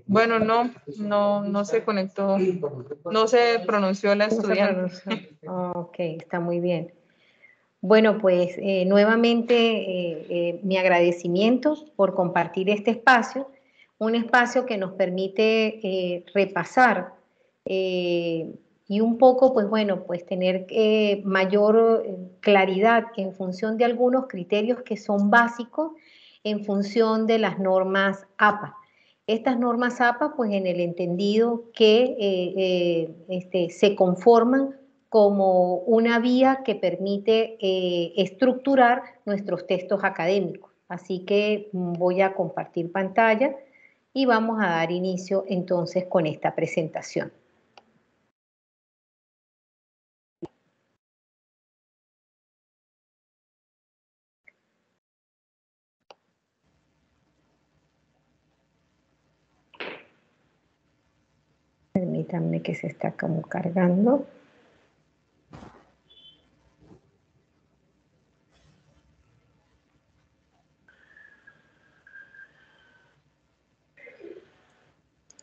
Bueno, no se conectó, no se pronunció la estudiante. Ok, está muy bien. Bueno, pues nuevamente mi agradecimiento por compartir este espacio, un espacio que nos permite repasar y un poco, pues bueno, pues tener mayor claridad en función de algunos criterios que son básicos en función de las normas APA. Estas normas APA, pues en el entendido que se conforman como una vía que permite estructurar nuestros textos académicos. Así que voy a compartir pantalla y vamos a dar inicio entonces con esta presentación. Permítanme que se está como cargando.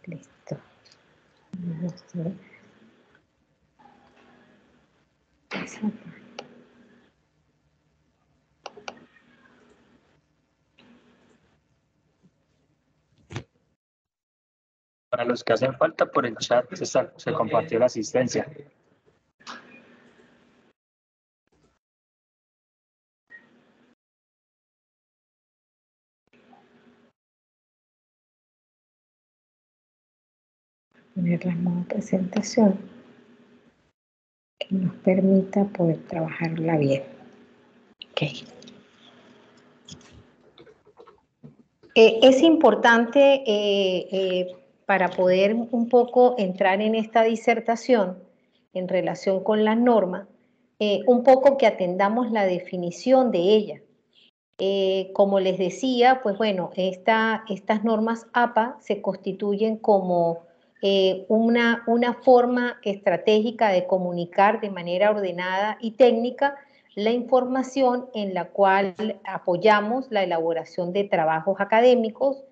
Listo. Para los que hacen falta, por el chat se compartió la asistencia. Poner la modo presentación que nos permita poder trabajarla bien. Okay. Es importante para poder un poco entrar en esta disertación en relación con las normas, un poco que atendamos la definición de ella. Como les decía, pues bueno, estas normas APA se constituyen como una forma estratégica de comunicar de manera ordenada y técnica la información en la cual apoyamos la elaboración de trabajos académicos,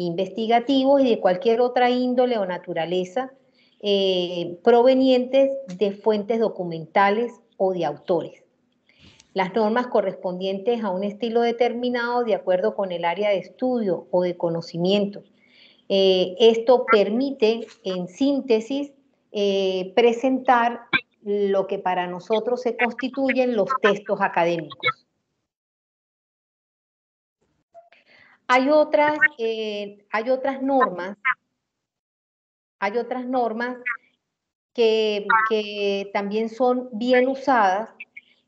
investigativos y de cualquier otra índole o naturaleza provenientes de fuentes documentales o de autores. Las normas correspondientes a un estilo determinado de acuerdo con el área de estudio o de conocimiento. Esto permite, en síntesis, presentar lo que para nosotros se constituyen los textos académicos. Hay otras normas que también son bien usadas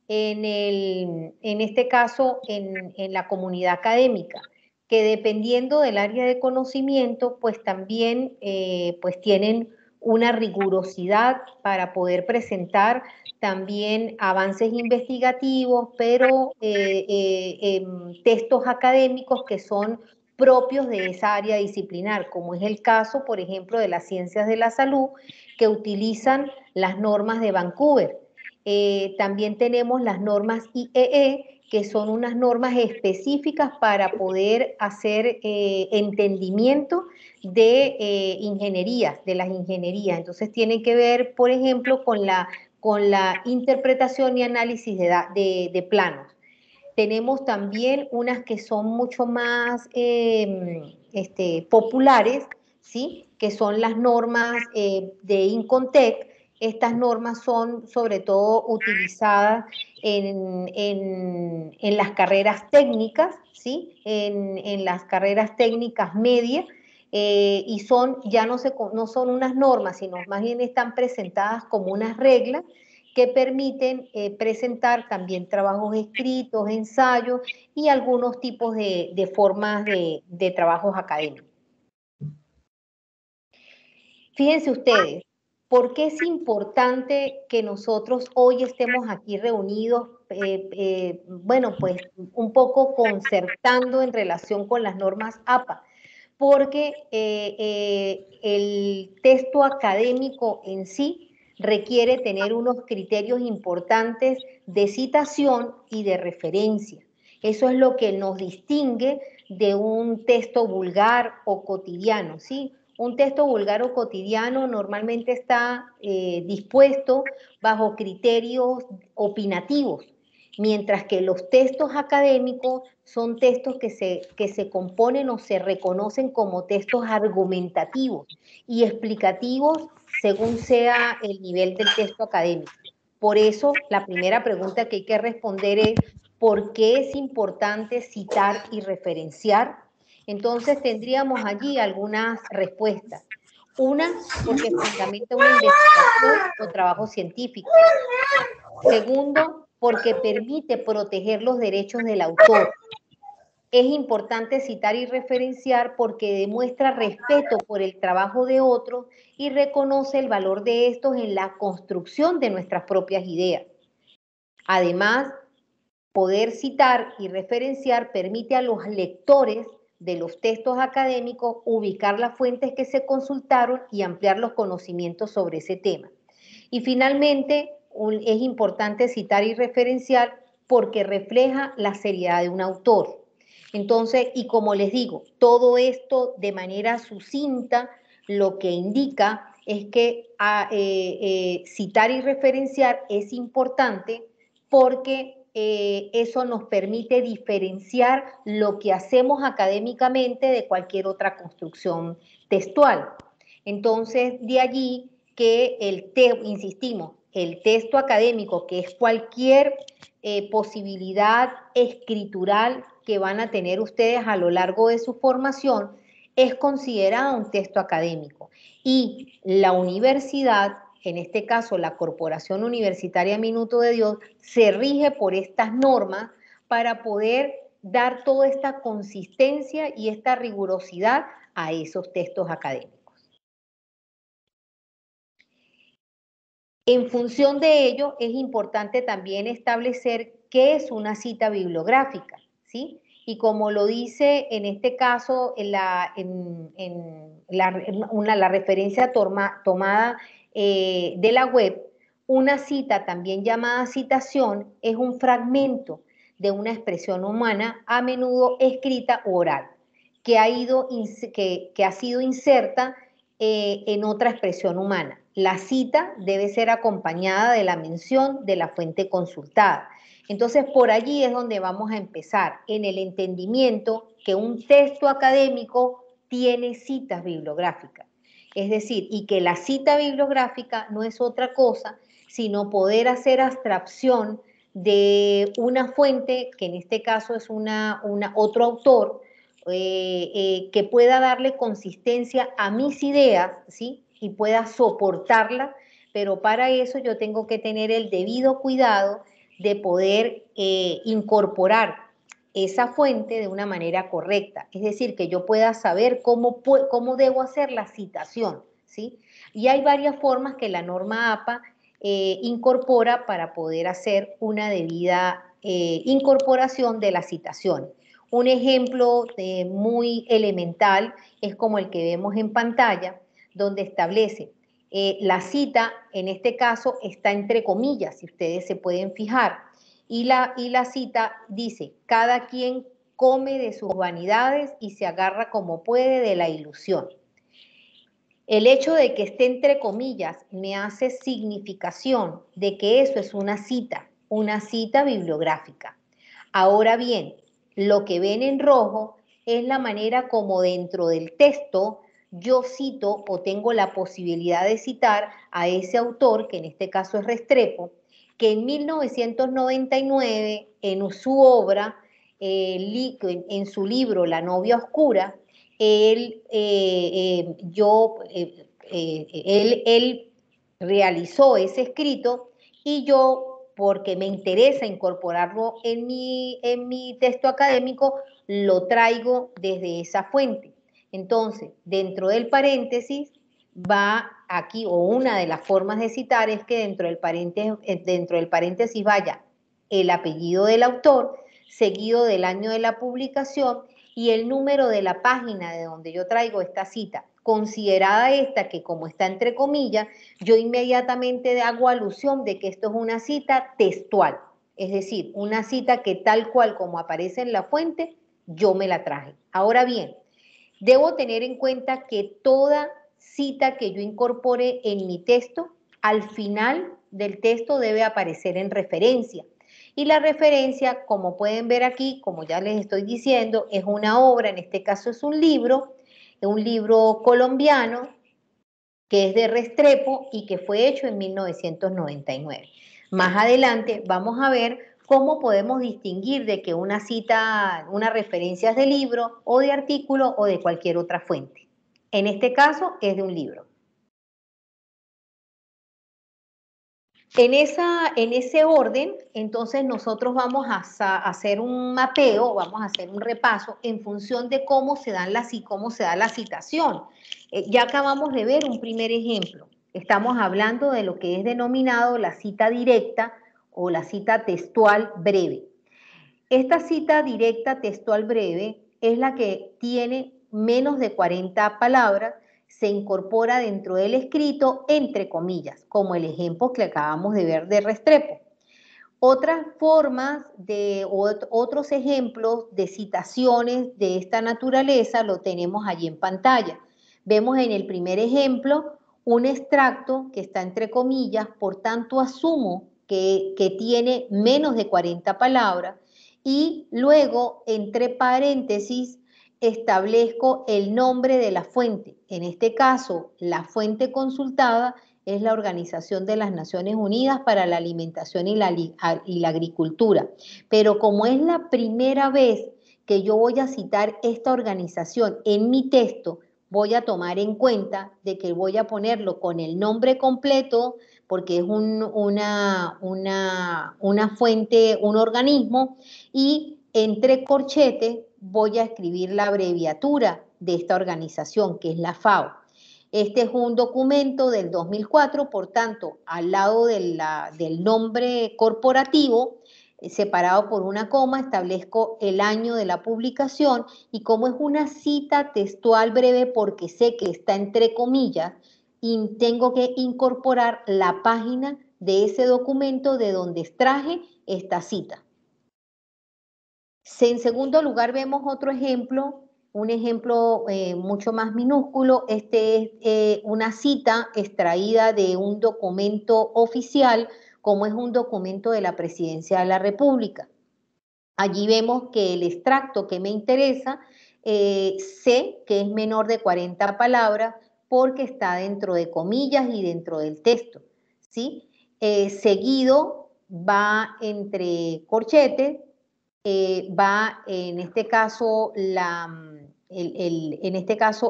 en este caso en la comunidad académica, que dependiendo del área de conocimiento, pues también pues tienen una rigurosidad para poder presentar también avances investigativos, pero textos académicos que son propios de esa área disciplinar, como es el caso, por ejemplo, de las ciencias de la salud, que utilizan las normas de Vancouver. También tenemos las normas IEE, que son unas normas específicas para poder hacer entendimiento de ingenierías, de las ingenierías. Entonces tienen que ver, por ejemplo, con la interpretación y análisis de planos. Tenemos también unas que son mucho más populares, ¿sí? Que son las normas de Incontec. Estas normas son sobre todo utilizadas en las carreras técnicas, ¿sí? En las carreras técnicas medias, y ya no son unas normas, sino más bien están presentadas como unas reglas que permiten presentar también trabajos escritos, ensayos y algunos tipos de formas de trabajos académicos. Fíjense ustedes, ¿por qué es importante que nosotros hoy estemos aquí reunidos? Bueno, pues un poco concertando en relación con las normas APA, porque el texto académico en sí requiere tener unos criterios importantes de citación y de referencia. Eso es lo que nos distingue de un texto vulgar o cotidiano, ¿sí? Un texto vulgar o cotidiano normalmente está dispuesto bajo criterios opinativos, mientras que los textos académicos son textos que se componen o se reconocen como textos argumentativos y explicativos según sea el nivel del texto académico. Por eso, la primera pregunta que hay que responder es ¿por qué es importante citar y referenciar? Entonces tendríamos allí algunas respuestas. Una, porque fundamenta una investigación o trabajo científico. Segundo, porque permite proteger los derechos del autor. Es importante citar y referenciar porque demuestra respeto por el trabajo de otros y reconoce el valor de estos en la construcción de nuestras propias ideas. Además, poder citar y referenciar permite a los lectores de los textos académicos ubicar las fuentes que se consultaron y ampliar los conocimientos sobre ese tema. Y finalmente, es importante citar y referenciar porque refleja la seriedad de un autor. Entonces, y como les digo, todo esto de manera sucinta lo que indica es que citar y referenciar es importante porque eso nos permite diferenciar lo que hacemos académicamente de cualquier otra construcción textual. Entonces, de allí que insistimos, el texto académico, que es cualquier posibilidad escritural que van a tener ustedes a lo largo de su formación, es considerado un texto académico. Y la universidad, en este caso la Corporación Universitaria Minuto de Dios, se rige por estas normas para poder dar toda esta consistencia y esta rigurosidad a esos textos académicos. En función de ello, es importante también establecer qué es una cita bibliográfica, ¿sí? Y como lo dice en este caso la referencia tomada de la web, una cita, también llamada citación, es un fragmento de una expresión humana, a menudo escrita o oral, que ha sido inserta en otra expresión humana. La cita debe ser acompañada de la mención de la fuente consultada. Entonces, por allí es donde vamos a empezar, en el entendimiento que un texto académico tiene citas bibliográficas. Es decir, y que la cita bibliográfica no es otra cosa sino poder hacer abstracción de una fuente, que en este caso es otro autor, que pueda darle consistencia a mis ideas, ¿sí? Y pueda soportarla, pero para eso yo tengo que tener el debido cuidado de poder incorporar esa fuente de una manera correcta, es decir, que yo pueda saber cómo debo hacer la citación, ¿sí? Y hay varias formas que la norma APA incorpora para poder hacer una debida incorporación de la citación. Un ejemplo muy elemental es como el que vemos en pantalla, donde establece la cita, en este caso, está entre comillas, si ustedes se pueden fijar, y la cita dice, cada quien come de sus vanidades y se agarra como puede de la ilusión. El hecho de que esté entre comillas me hace significación de que eso es una cita bibliográfica. Ahora bien, lo que ven en rojo es la manera como dentro del texto yo cito o tengo la posibilidad de citar a ese autor, que en este caso es Restrepo, que en 1999, en su obra, en su libro La novia oscura, él realizó ese escrito y yo, porque me interesa incorporarlo en mi texto académico, lo traigo desde esa fuente. Entonces, dentro del paréntesis va aquí, o una de las formas de citar es que dentro del paréntesis vaya el apellido del autor, seguido del año de la publicación y el número de la página de donde yo traigo esta cita. Considerada esta, que como está entre comillas, yo inmediatamente hago alusión de que esto es una cita textual, Es decir, una cita que tal cual como aparece en la fuente, yo me la traje. Ahora bien, debo tener en cuenta que toda cita que yo incorpore en mi texto, al final del texto debe aparecer en referencia. Y la referencia, como pueden ver aquí, como ya les estoy diciendo, es una obra, en este caso es un libro colombiano que es de Restrepo y que fue hecho en 1999. Más adelante vamos a ver cómo podemos distinguir de que una cita, una referencia es de libro o de artículo o de cualquier otra fuente. En este caso es de un libro. En ese orden, entonces nosotros vamos a hacer un mapeo, vamos a hacer un repaso en función de cómo se da la citación. Ya acabamos de ver un primer ejemplo. Estamos hablando de lo que es denominado la cita directa o la cita textual breve. Esta cita directa textual breve es la que tiene menos de 40 palabras, se incorpora dentro del escrito entre comillas, como el ejemplo que acabamos de ver de Restrepo. Otras formas otros ejemplos de citaciones de esta naturaleza lo tenemos allí en pantalla. Vemos en el primer ejemplo un extracto que está entre comillas, por tanto asumo que tiene menos de 40 palabras y luego entre paréntesis establezco el nombre de la fuente. En este caso, la fuente consultada es la Organización de las Naciones Unidas para la Alimentación y la Agricultura. Pero como es la primera vez que yo voy a citar esta organización en mi texto, voy a tomar en cuenta de que voy a ponerlo con el nombre completo, porque es una fuente, un organismo, y entre corchetes voy a escribir la abreviatura de esta organización, que es la FAO. Este es un documento del 2004, por tanto, al lado del nombre corporativo, separado por una coma, establezco el año de la publicación y como es una cita textual breve porque sé que está entre comillas, y tengo que incorporar la página de ese documento de donde extraje esta cita. En segundo lugar, vemos otro ejemplo, un ejemplo mucho más minúsculo. Este es una cita extraída de un documento oficial, como es un documento de la Presidencia de la República. Allí vemos que el extracto que me interesa, sé que es menor de 40 palabras porque está dentro de comillas y dentro del texto, ¿sí? Seguido va entre corchetes, va en este caso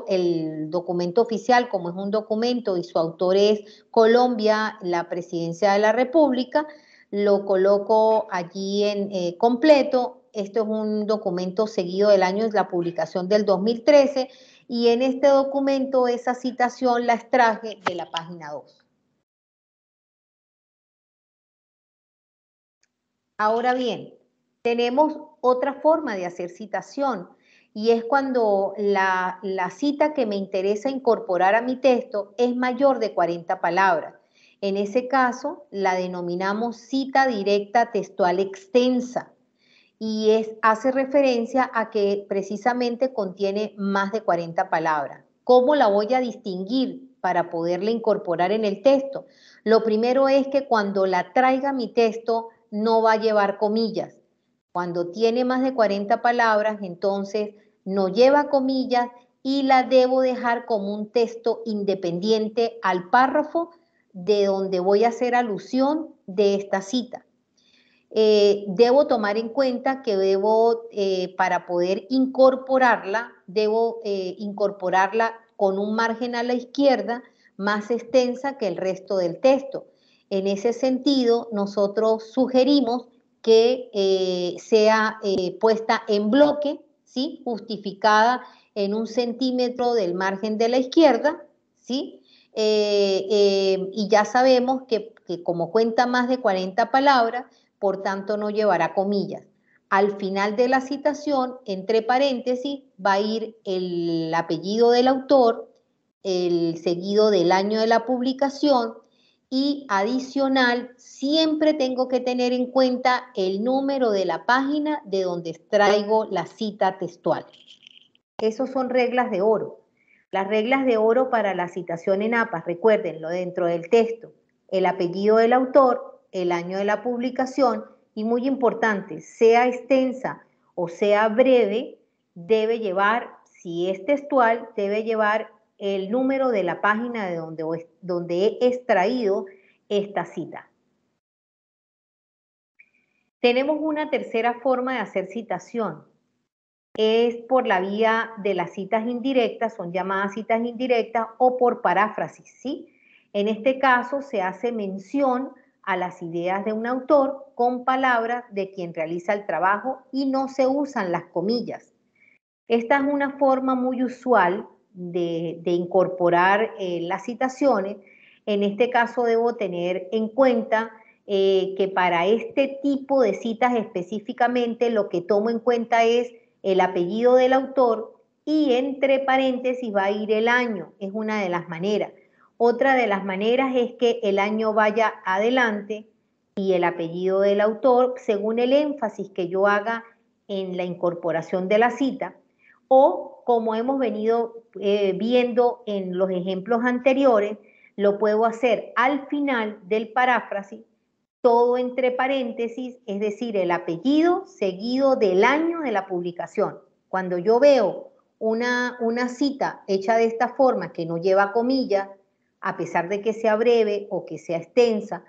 el documento oficial, como es un documento y su autor es Colombia, la Presidencia de la República, lo coloco allí en completo. Esto es un documento seguido del año de la publicación del 2013 y en este documento esa citación la extraje de la página 2. Ahora bien, tenemos otra forma de hacer citación y es cuando la cita que me interesa incorporar a mi texto es mayor de 40 palabras. En ese caso, la denominamos cita directa textual extensa y hace referencia a que precisamente contiene más de 40 palabras. ¿Cómo la voy a distinguir para poderla incorporar en el texto? Lo primero es que cuando la traiga mi texto no va a llevar comillas. Cuando tiene más de 40 palabras, entonces no lleva comillas y la debo dejar como un texto independiente al párrafo de donde voy a hacer alusión de esta cita. Debo tomar en cuenta que para poder incorporarla, debo incorporarla con un margen a la izquierda más extensa que el resto del texto. En ese sentido, nosotros sugerimos que sea puesta en bloque, ¿sí? Justificada en 1 centímetro del margen de la izquierda, ¿sí? Y ya sabemos que como cuenta más de 40 palabras, por tanto no llevará comillas. Al final de la citación, entre paréntesis, va a ir el apellido del autor, el seguido del año de la publicación y adicional, siempre tengo que tener en cuenta el número de la página de donde extraigo la cita textual. Esas son reglas de oro. Las reglas de oro para la citación en APA, recuérdenlo, dentro del texto, el apellido del autor, el año de la publicación y, muy importante, sea extensa o sea breve, debe llevar, si es textual, debe llevar el número de la página de donde he extraído esta cita. Tenemos una tercera forma de hacer citación. Es por la vía de las citas indirectas, son llamadas citas indirectas, o por paráfrasis, ¿sí? En este caso se hace mención a las ideas de un autor con palabras de quien realiza el trabajo y no se usan las comillas. Esta es una forma muy usual de incorporar las citaciones. En este caso debo tener en cuenta que para este tipo de citas específicamente lo que tomo en cuenta es el apellido del autor y entre paréntesis va a ir el año, es una de las maneras. Otra de las maneras es que el año vaya adelante y el apellido del autor según el énfasis que yo haga en la incorporación de la cita, o como hemos venido viendo en los ejemplos anteriores, lo puedo hacer al final del paráfrasis, todo entre paréntesis, es decir, el apellido seguido del año de la publicación. Cuando yo veo una cita hecha de esta forma que no lleva comillas, a pesar de que sea breve o que sea extensa,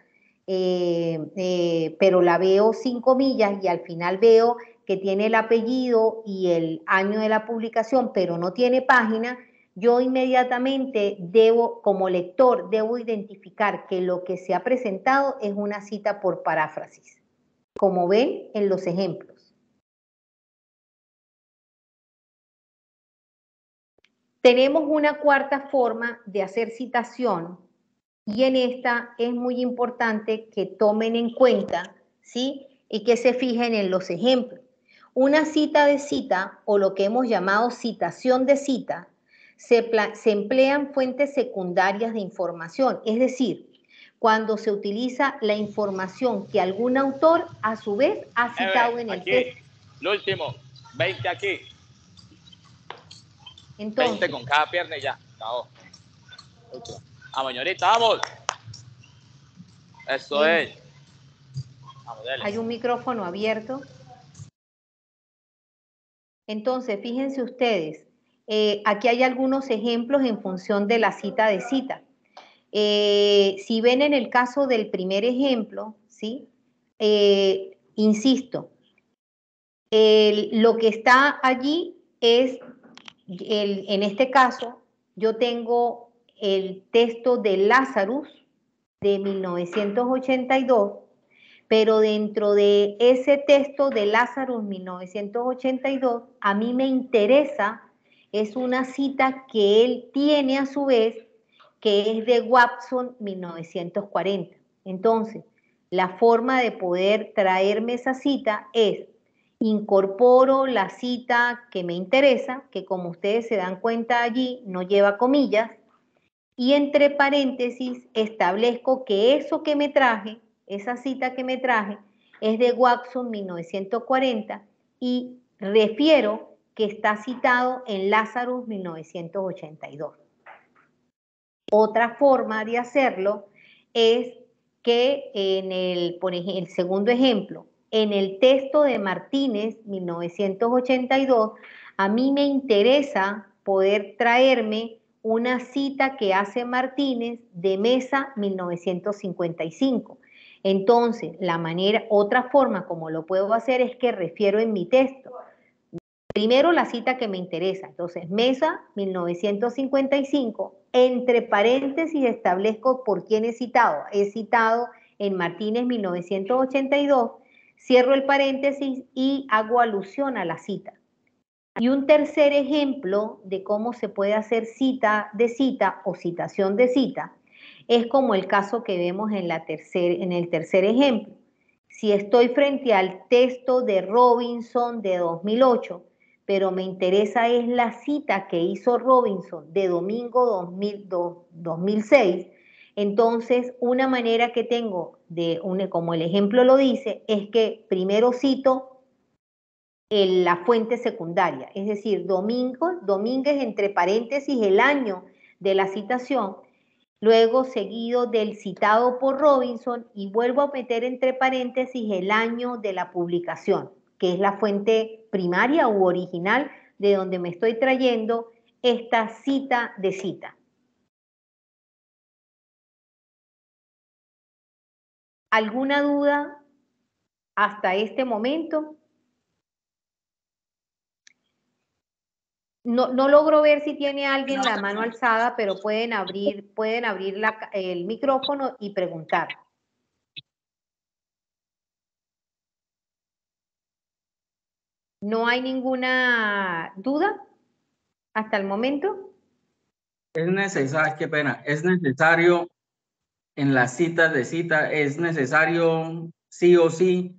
pero la veo sin comillas y al final veo que tiene el apellido y el año de la publicación, pero no tiene página, yo inmediatamente debo, como lector, debo identificar que lo que se ha presentado es una cita por paráfrasis, como ven en los ejemplos. Tenemos una cuarta forma de hacer citación y en esta es muy importante que tomen en cuenta, ¿sí? Y que se fijen en los ejemplos. Una cita de cita, o lo que hemos llamado citación de cita, se emplean fuentes secundarias de información, es decir, cuando se utiliza la información que algún autor a su vez ha citado en el texto. Lo último, 20 aquí. Entonces, 20 con cada pierna y ya. Acabó. Vamos, señorita, vamos. Eso es. Vamos, dale. Hay un micrófono abierto. Entonces, fíjense ustedes, aquí hay algunos ejemplos en función de la cita de cita. Si ven en el caso del primer ejemplo, ¿sí? Insisto, lo que está allí es, en este caso, yo tengo el texto de Lazarus de 1982, pero dentro de ese texto de Lazarus 1982, a mí me interesa, es una cita que él tiene a su vez, que es de Watson 1940. Entonces, la forma de poder traerme esa cita es, incorporo la cita que me interesa, que como ustedes se dan cuenta allí, no lleva comillas, y entre paréntesis establezco que eso que me traje, esa cita que me traje, es de Watson 1940 y refiero que está citado en Lazarus 1982. Otra forma de hacerlo es que por ejemplo, el segundo ejemplo, en el texto de Martínez 1982, a mí me interesa poder traerme una cita que hace Martínez de Mesa 1955. Entonces, otra forma como lo puedo hacer es que refiero en mi texto. Primero la cita que me interesa, entonces Mesa 1955, entre paréntesis establezco por quién he citado en Martínez 1982, cierro el paréntesis y hago alusión a la cita. Y un tercer ejemplo de cómo se puede hacer cita de cita o citación de cita es como el caso que vemos en el tercer ejemplo. Si estoy frente al texto de Robinson de 2008, pero me interesa es la cita que hizo Robinson de domingo 2006, Entonces, una manera que tengo como el ejemplo lo dice, es que primero cito la fuente secundaria, es decir, Domínguez entre paréntesis el año de la citación, luego seguido del citado por Robinson y vuelvo a meter entre paréntesis el año de la publicación, que es la fuente primaria u original de donde me estoy trayendo esta cita de cita. ¿Alguna duda hasta este momento? No logro ver si tiene alguien la mano alzada, pero pueden abrir el micrófono y preguntar. ¿No hay ninguna duda hasta el momento? Es necesario, qué pena, es necesario en las citas de cita, es necesario sí o sí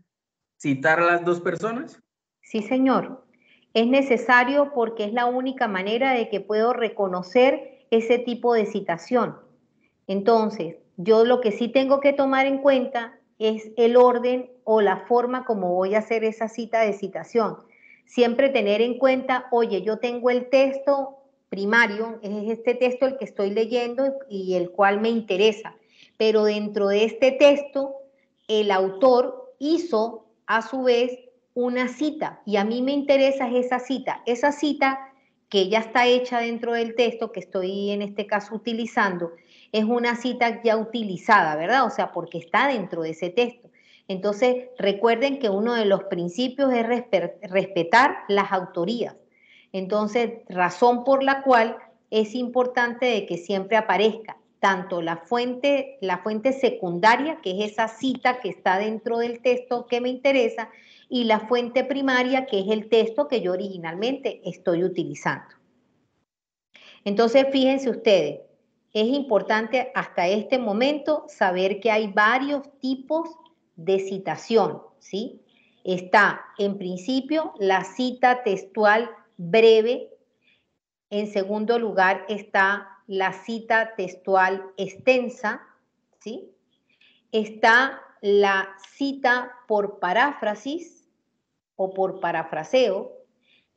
citar a las dos personas. Sí, señor. Es necesario porque es la única manera de que puedo reconocer ese tipo de citación. Entonces, yo lo que sí tengo que tomar en cuenta es el orden o la forma como voy a hacer esa cita de citación. Siempre tener en cuenta, oye, yo tengo el texto primario, es este texto el que estoy leyendo y el cual me interesa, pero dentro de este texto, el autor hizo a su vez una cita y a mí me interesa esa cita que ya está hecha dentro del texto que estoy en este caso utilizando, es una cita ya utilizada, ¿verdad? O sea, porque está dentro de ese texto. Entonces, recuerden que uno de los principios es respetar las autorías. Entonces, razón por la cual es importante de que siempre aparezca tanto la fuente secundaria, que es esa cita que está dentro del texto que me interesa, y la fuente primaria, que es el texto que yo originalmente estoy utilizando. Entonces, fíjense ustedes, es importante hasta este momento saber que hay varios tipos de citación, ¿sí? Está, en principio, la cita textual breve. En segundo lugar está la cita textual extensa, ¿sí? Está la cita por paráfrasis o por parafraseo,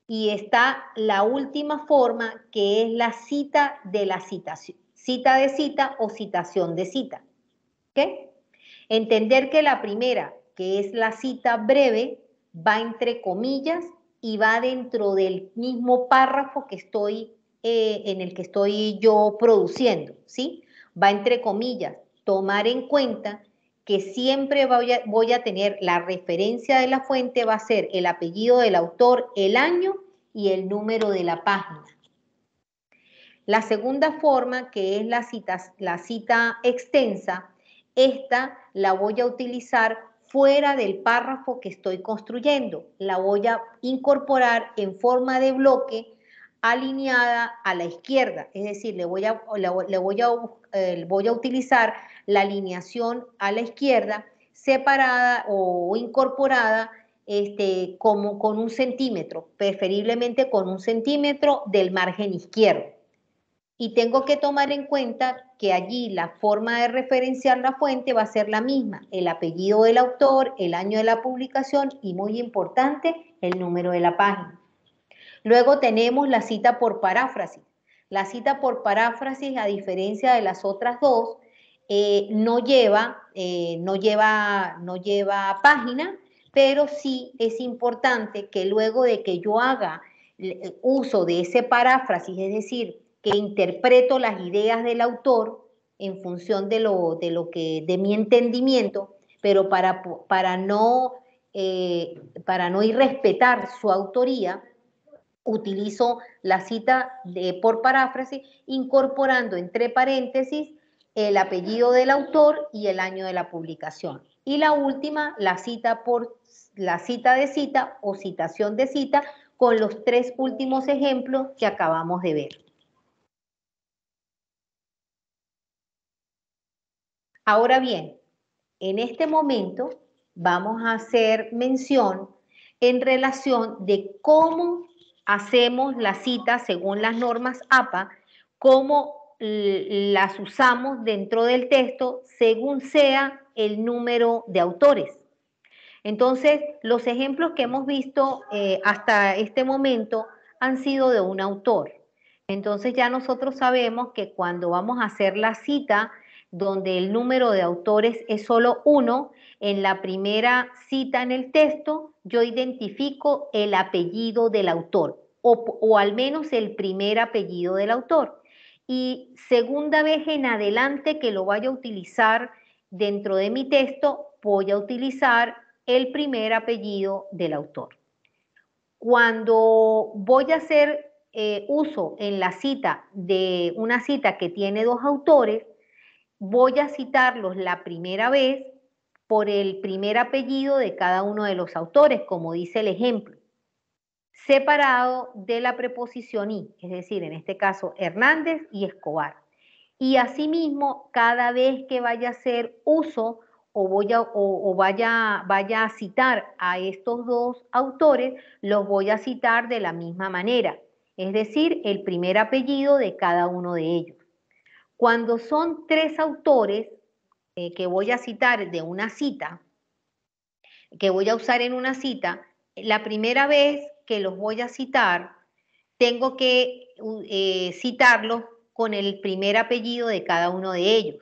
y está la última forma que es la cita de la citación, cita de cita o citación de cita. ¿Ok? Entender que la primera, que es la cita breve, va entre comillas y va dentro del mismo párrafo que en el que estoy yo produciendo, ¿sí? Va entre comillas. Tomar en cuenta que siempre voy a tener la referencia de la fuente, va a ser el apellido del autor, el año y el número de la página. La segunda forma, que es la cita extensa, esta la voy a utilizar fuera del párrafo que estoy construyendo. La voy a incorporar en forma de bloque alineada a la izquierda. Es decir, voy a utilizar la alineación a la izquierda separada o incorporada como con 1 centímetro, preferiblemente con 1 centímetro del margen izquierdo. Y tengo que tomar en cuenta que allí la forma de referenciar la fuente va a ser la misma, el apellido del autor, el año de la publicación y, muy importante, el número de la página. Luego tenemos la cita por paráfrasis. La cita por paráfrasis, a diferencia de las otras dos, no lleva página, pero sí es importante que luego de que yo haga uso de ese paráfrasis, es decir, que interpreto las ideas del autor en función de mi entendimiento, pero para no irrespetar su autoría, utilizo la cita por paráfrasis, incorporando entre paréntesis el apellido del autor y el año de la publicación. Y la última, la cita de cita o citación de cita, con los 3 últimos ejemplos que acabamos de ver. Ahora bien, en este momento vamos a hacer mención en relación de cómo hacemos la cita según las normas APA, cómo las usamos dentro del texto según sea el número de autores. Entonces, los ejemplos que hemos visto hasta este momento han sido de un autor. Entonces ya nosotros sabemos que cuando vamos a hacer la cita donde el número de autores es solo uno, en la primera cita en el texto yo identifico el apellido del autor o al menos el primer apellido del autor. Y segunda vez en adelante que lo vaya a utilizar dentro de mi texto, voy a utilizar el primer apellido del autor. Cuando voy a hacer uso en la cita de una cita que tiene dos autores, voy a citarlos la primera vez por el primer apellido de cada uno de los autores, como dice el ejemplo, separado de la preposición y, es decir, en este caso Hernández y Escobar. Y asimismo, cada vez que vaya a hacer uso o vaya a citar a estos dos autores, los voy a citar de la misma manera, es decir, el primer apellido de cada uno de ellos. Cuando son tres autores que voy a citar de una cita, que voy a usar en una cita, la primera vez que los voy a citar, tengo que citarlos con el primer apellido de cada uno de ellos.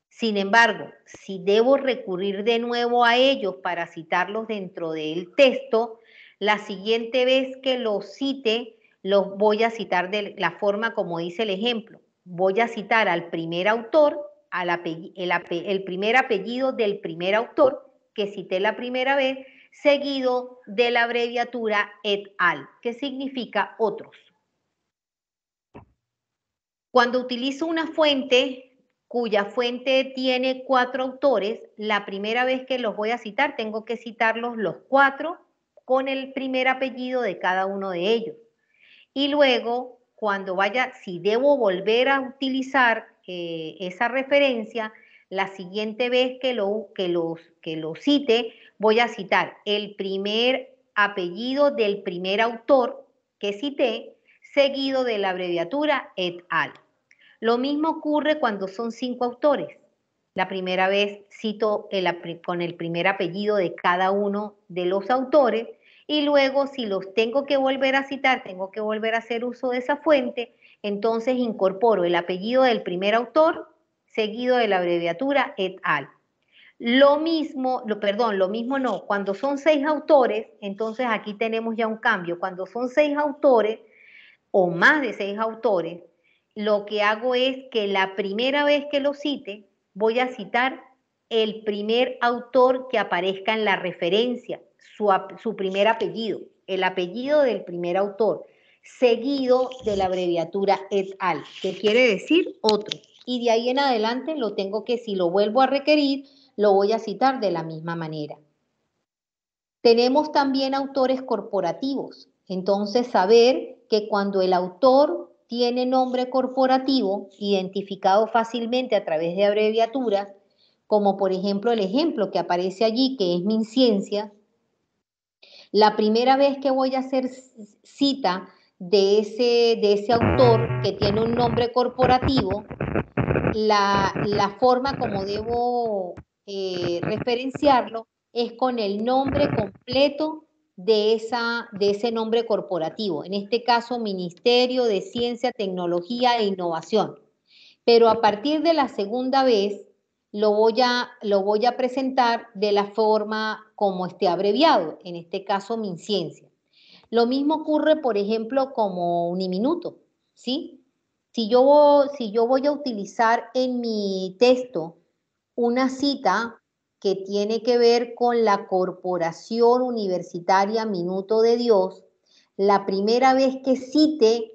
Sin embargo, si debo recurrir de nuevo a ellos para citarlos dentro del texto, la siguiente vez que los cite, los voy a citar de la forma como dice el ejemplo. Voy a citar al primer autor, el primer apellido del primer autor que cité la primera vez, seguido de la abreviatura et al, que significa otros. Cuando utilizo una fuente cuya fuente tiene 4 autores, la primera vez que los voy a citar, tengo que citarlos los 4 con el primer apellido de cada uno de ellos. Y luego, cuando vaya, si debo volver a utilizar esa referencia, la siguiente vez que lo cite, voy a citar el primer apellido del primer autor que cité, seguido de la abreviatura et al. Lo mismo ocurre cuando son 5 autores. La primera vez cito con el primer apellido de cada uno de los autores y luego si los tengo que volver a citar, tengo que volver a hacer uso de esa fuente, entonces incorporo el apellido del primer autor seguido de la abreviatura et al. Lo mismo no, cuando son 6 autores, entonces aquí tenemos ya un cambio. Cuando son 6 autores o más de 6 autores, lo que hago es que la primera vez que lo cite, voy a citar el primer autor que aparezca en la referencia, su primer apellido, el apellido del primer autor, seguido de la abreviatura et al, que quiere decir otro. Y de ahí en adelante lo tengo que, si lo vuelvo a requerir, lo voy a citar de la misma manera. Tenemos también autores corporativos. Entonces, saber que cuando el autor tiene nombre corporativo, identificado fácilmente a través de abreviaturas, como por ejemplo el ejemplo que aparece allí, que es MinCiencia, la primera vez que voy a hacer cita de ese autor que tiene un nombre corporativo, la forma como debo referenciarlo es con el nombre completo de ese nombre corporativo, en este caso Ministerio de Ciencia, Tecnología e Innovación. Pero a partir de la segunda vez lo voy a presentar de la forma como esté abreviado, en este caso MinCiencia. Lo mismo ocurre, por ejemplo, como Uniminuto, ¿sí? Si yo voy a utilizar en mi texto una cita que tiene que ver con la Corporación Universitaria Minuto de Dios, la primera vez que cite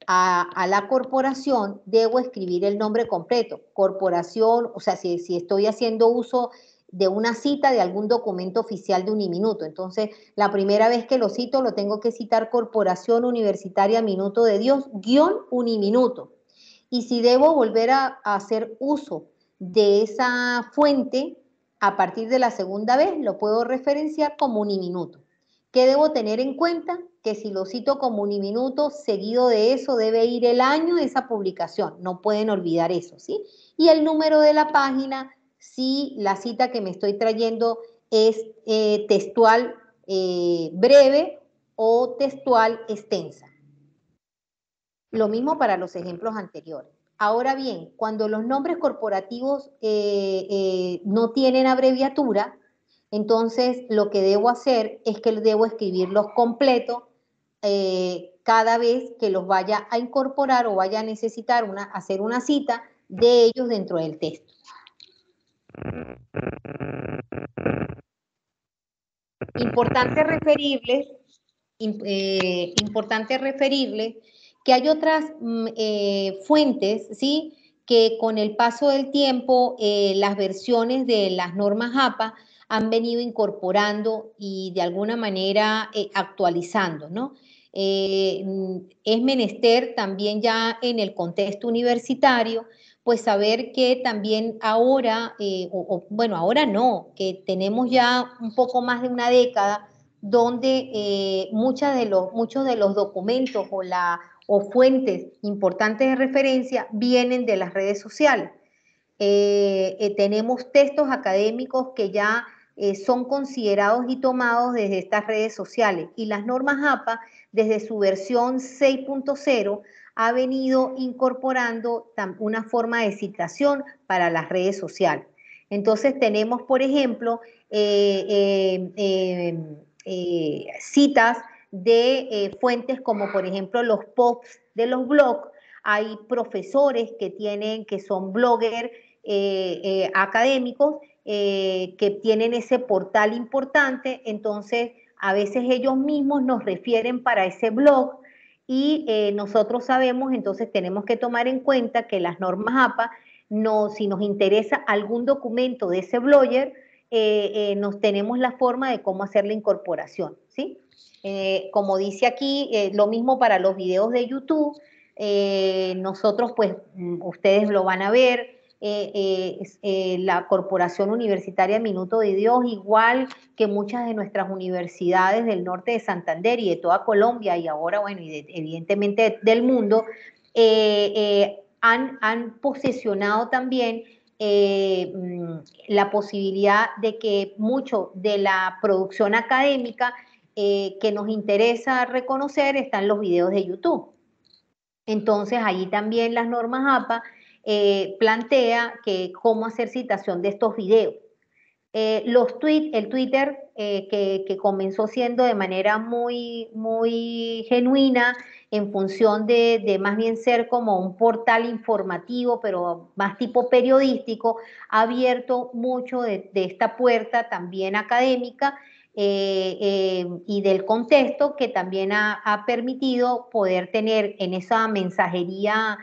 a la corporación, debo escribir el nombre completo. Corporación, o sea, si estoy haciendo uso de una cita de algún documento oficial de Uniminuto. Entonces, la primera vez que lo cito, lo tengo que citar Corporación Universitaria Minuto de Dios, _Uniminuto. Y si debo volver a hacer uso de esa fuente, a partir de la segunda vez, lo puedo referenciar como Uniminuto. ¿Qué debo tener en cuenta? Que si lo cito como uniminuto, seguido de eso debe ir el año de esa publicación. No pueden olvidar eso, ¿sí? Y el número de la página, si la cita que me estoy trayendo es textual breve o textual extensa. Lo mismo para los ejemplos anteriores. Ahora bien, cuando los nombres corporativos no tienen abreviatura, entonces lo que debo hacer es que debo escribirlos completos cada vez que los vaya a incorporar o vaya a necesitar hacer una cita de ellos dentro del texto. Importante referirles que hay otras fuentes, ¿sí? Que con el paso del tiempo las versiones de las normas APA han venido incorporando y de alguna manera actualizando, ¿no? Es menester también ya en el contexto universitario, pues saber que también ahora, bueno, ahora no, que tenemos ya un poco más de una década donde muchos de los documentos o fuentes importantes de referencia vienen de las redes sociales. Tenemos textos académicos que ya son considerados y tomados desde estas redes sociales y las normas APA desde su versión 6.0 ha venido incorporando una forma de citación para las redes sociales. Entonces tenemos, por ejemplo, citas de fuentes como, por ejemplo, los posts de los blogs. Hay profesores que son bloggers académicos que tienen ese portal importante, entonces a veces ellos mismos nos refieren para ese blog y nosotros sabemos, entonces tenemos que tomar en cuenta que las normas APA, si nos interesa algún documento de ese blogger, nos tenemos la forma de cómo hacer la incorporación, ¿sí? Como dice aquí, lo mismo para los videos de YouTube, nosotros pues ustedes lo van a ver, la Corporación Universitaria Minuto de Dios, igual que muchas de nuestras universidades del norte de Santander y de toda Colombia y ahora, bueno, evidentemente del mundo, han posesionado también la posibilidad de que mucho de la producción académica que nos interesa reconocer está en los videos de YouTube. Entonces, allí también las normas APA plantea que cómo hacer citación de estos videos. El Twitter, que comenzó siendo de manera muy genuina en función de más bien ser como un portal informativo, pero más tipo periodístico, ha abierto mucho de esta puerta también académica y del contexto que también ha permitido poder tener en esa mensajería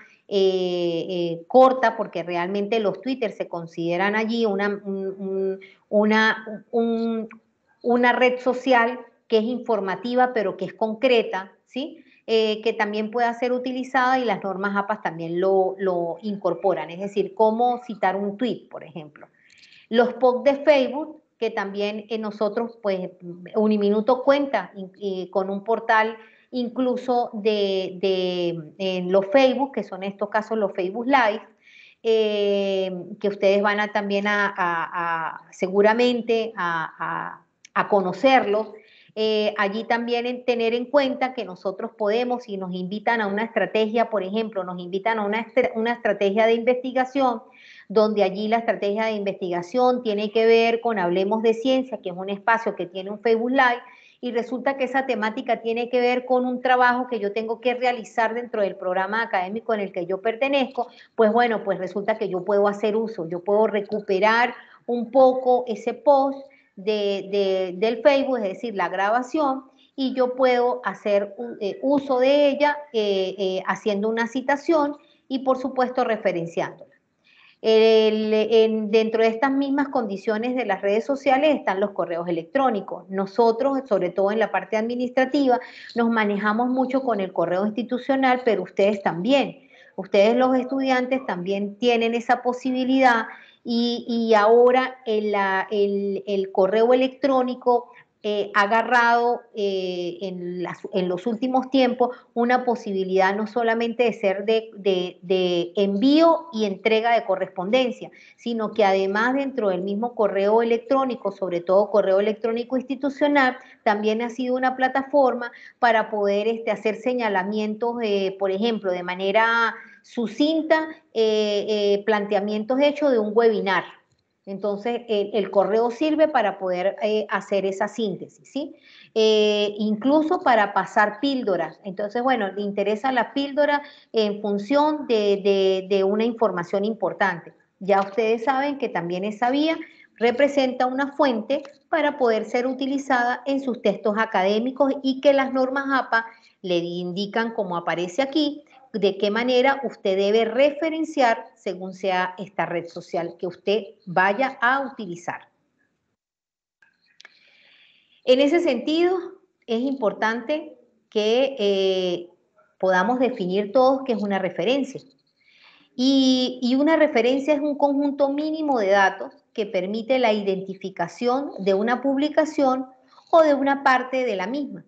corta, porque realmente los Twitter se consideran allí una red social que es informativa, pero que es concreta, ¿sí? Que también pueda ser utilizada y las normas APA también lo incorporan, es decir, cómo citar un tweet, por ejemplo. Los posts de Facebook, que también nosotros, pues, Uniminuto cuenta con un portal incluso en los Facebook, que son en estos casos los Facebook Live, que ustedes van a también seguramente a conocerlos. Allí también tener en cuenta que nosotros podemos, si nos invitan a una estrategia, por ejemplo, nos invitan a una estrategia de investigación, donde allí la estrategia de investigación tiene que ver con Hablemos de Ciencia, que es un espacio que tiene un Facebook Live, y resulta que esa temática tiene que ver con un trabajo que yo tengo que realizar dentro del programa académico en el que yo pertenezco, pues bueno, pues resulta que yo puedo hacer uso, yo puedo recuperar un poco ese post del Facebook, es decir, la grabación, y yo puedo hacer uso de ella haciendo una citación y por supuesto referenciándola. Dentro de estas mismas condiciones de las redes sociales están los correos electrónicos. Nosotros, sobre todo en la parte administrativa, nos manejamos mucho con el correo institucional, pero ustedes también. Ustedes, los estudiantes, también tienen esa posibilidad y ahora el correo electrónico ha agarrado en los últimos tiempos una posibilidad no solamente de ser de envío y entrega de correspondencia, sino que además dentro del mismo correo electrónico, sobre todo correo electrónico institucional, también ha sido una plataforma para poder hacer señalamientos, por ejemplo, de manera sucinta, planteamientos hechos de un webinar. Entonces, el correo sirve para poder hacer esa síntesis, ¿sí? Incluso para pasar píldoras. Entonces, bueno, le interesa la píldora en función de una información importante. Ya ustedes saben que también esa vía representa una fuente para poder ser utilizada en sus textos académicos y que las normas APA le indican, como aparece aquí, de qué manera usted debe referenciar según sea esta red social que usted vaya a utilizar. En ese sentido, es importante que podamos definir todos qué es una referencia. Y una referencia es un conjunto mínimo de datos que permite la identificación de una publicación o de una parte de la misma.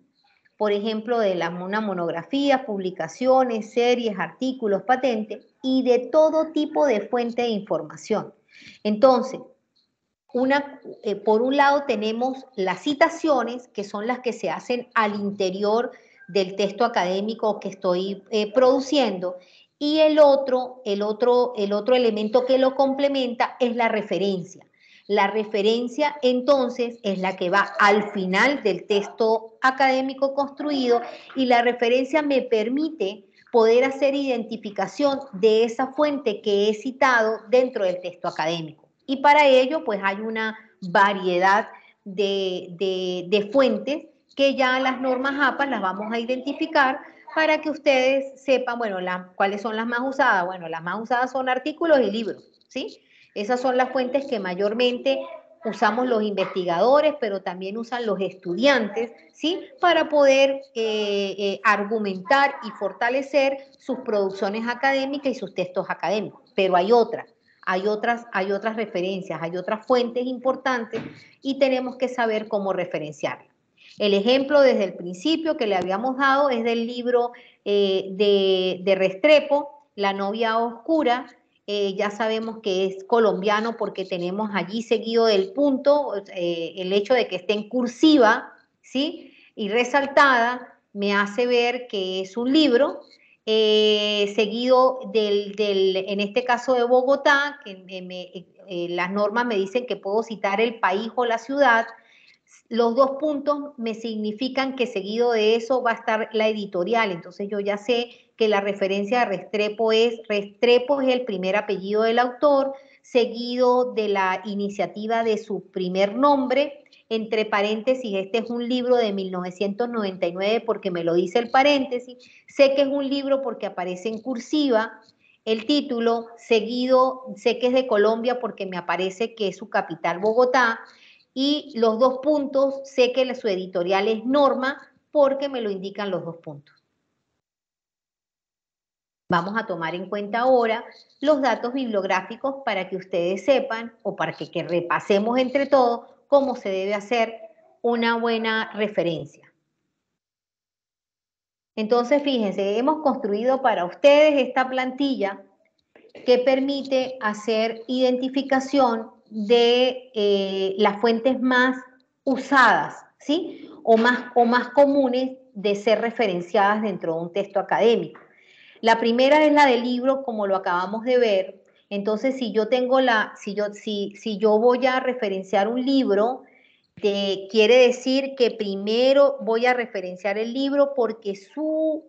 Por ejemplo, de una monografía, publicaciones, series, artículos, patentes y de todo tipo de fuente de información. Entonces, por un lado tenemos las citaciones, que son las que se hacen al interior del texto académico que estoy produciendo, y el otro elemento que lo complementa es la referencia. La referencia, entonces, es la que va al final del texto académico construido y la referencia me permite poder hacer identificación de esa fuente que he citado dentro del texto académico. Y para ello, pues hay una variedad de fuentes que ya las normas APA las vamos a identificar para que ustedes sepan, bueno, cuáles son las más usadas. Bueno, las más usadas son artículos y libros, ¿sí? Esas son las fuentes que mayormente usamos los investigadores, pero también usan los estudiantes, ¿sí? Para poder argumentar y fortalecer sus producciones académicas y sus textos académicos. Pero hay otras referencias, hay otras fuentes importantes y tenemos que saber cómo referenciarlas. El ejemplo desde el principio que le habíamos dado es del libro de Restrepo, La novia oscura. Ya sabemos que es colombiano porque tenemos allí seguido del punto, el hecho de que esté en cursiva, ¿sí? Y resaltada me hace ver que es un libro, seguido en este caso de Bogotá, que las normas me dicen que puedo citar el país o la ciudad. Los dos puntos me significan que seguido de eso va a estar la editorial, entonces yo ya sé que la referencia de Restrepo es el primer apellido del autor, seguido de la iniciativa de su primer nombre, entre paréntesis, este es un libro de 1999 porque me lo dice el paréntesis, sé que es un libro porque aparece en cursiva, el título, seguido, sé que es de Colombia porque me aparece que es su capital Bogotá, y los dos puntos, sé que su editorial es Norma porque me lo indican los dos puntos. Vamos a tomar en cuenta ahora los datos bibliográficos para que ustedes sepan o para que repasemos entre todos cómo se debe hacer una buena referencia. Entonces, fíjense, hemos construido para ustedes esta plantilla que permite hacer identificación de las fuentes más usadas, ¿sí? O más comunes de ser referenciadas dentro de un texto académico. La primera es la del libro, como lo acabamos de ver. Entonces, si yo voy a referenciar un libro, quiere decir que primero voy a referenciar el libro porque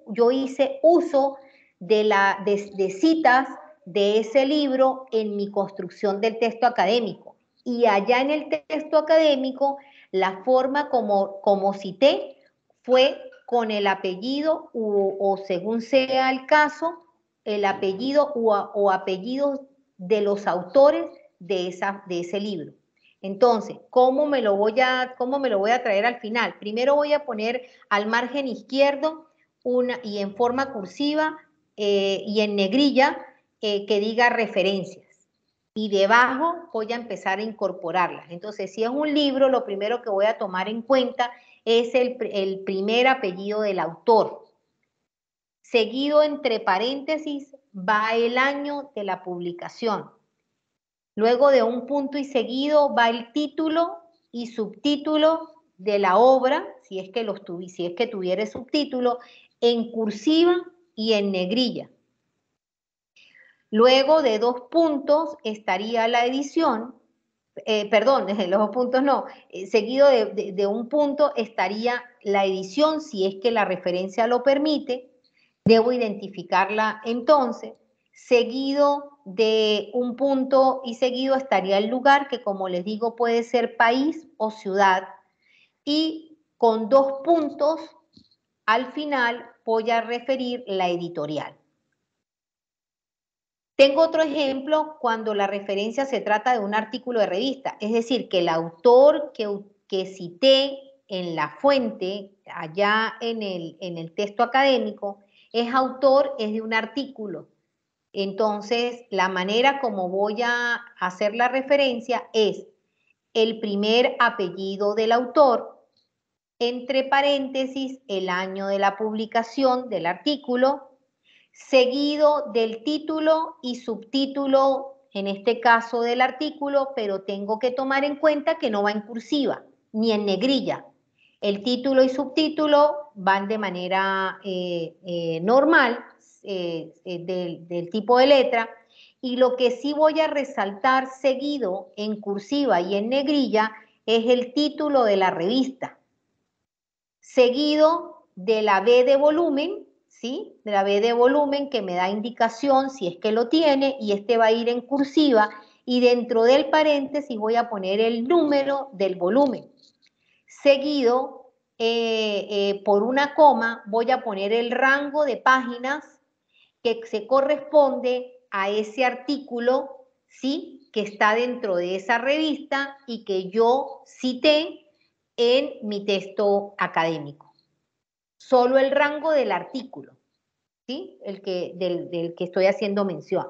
yo hice uso de citas de ese libro en mi construcción del texto académico. Y allá en el texto académico, la forma como cité fue con el apellido o según sea el caso, el apellido o apellidos de los autores de ese libro. Entonces, ¿cómo me lo voy a traer al final? Primero voy a poner al margen izquierdo y en forma cursiva y en negrilla que diga referencias. y debajo voy a empezar a incorporarlas. Entonces, si es un libro, lo primero que voy a tomar en cuenta es el primer apellido del autor. Seguido entre paréntesis va el año de la publicación. Luego de un punto y seguido va el título y subtítulo de la obra, si es que tuviera subtítulo, en cursiva y en negrilla. Luego de 2 puntos estaría la edición, perdón, los 2 puntos no, seguido de un punto estaría la edición, si es que la referencia lo permite, debo identificarla entonces. Seguido de un punto y seguido estaría el lugar, que como les digo puede ser país o ciudad, y con 2 puntos al final voy a referir la editorial. Tengo otro ejemplo cuando la referencia se trata de un artículo de revista, es decir, que el autor que cité en la fuente, allá en el texto académico, es de un artículo. Entonces, la manera como voy a hacer la referencia es el primer apellido del autor, entre paréntesis, el año de la publicación del artículo, seguido del título y subtítulo, en este caso del artículo, pero tengo que tomar en cuenta que no va en cursiva ni en negrilla. El título y subtítulo van de manera normal, del tipo de letra, y lo que sí voy a resaltar seguido en cursiva y en negrilla es el título de la revista, seguido de la B de volumen, ¿sí? De la B de volumen que me da indicación si es que lo tiene, y este va a ir en cursiva, y dentro del paréntesis voy a poner el número del volumen. Seguido, por una coma, voy a poner el rango de páginas que se corresponde a ese artículo, ¿sí? Que está dentro de esa revista y que yo cité en mi texto académico. Solo el rango del artículo, ¿sí? Del que estoy haciendo mención.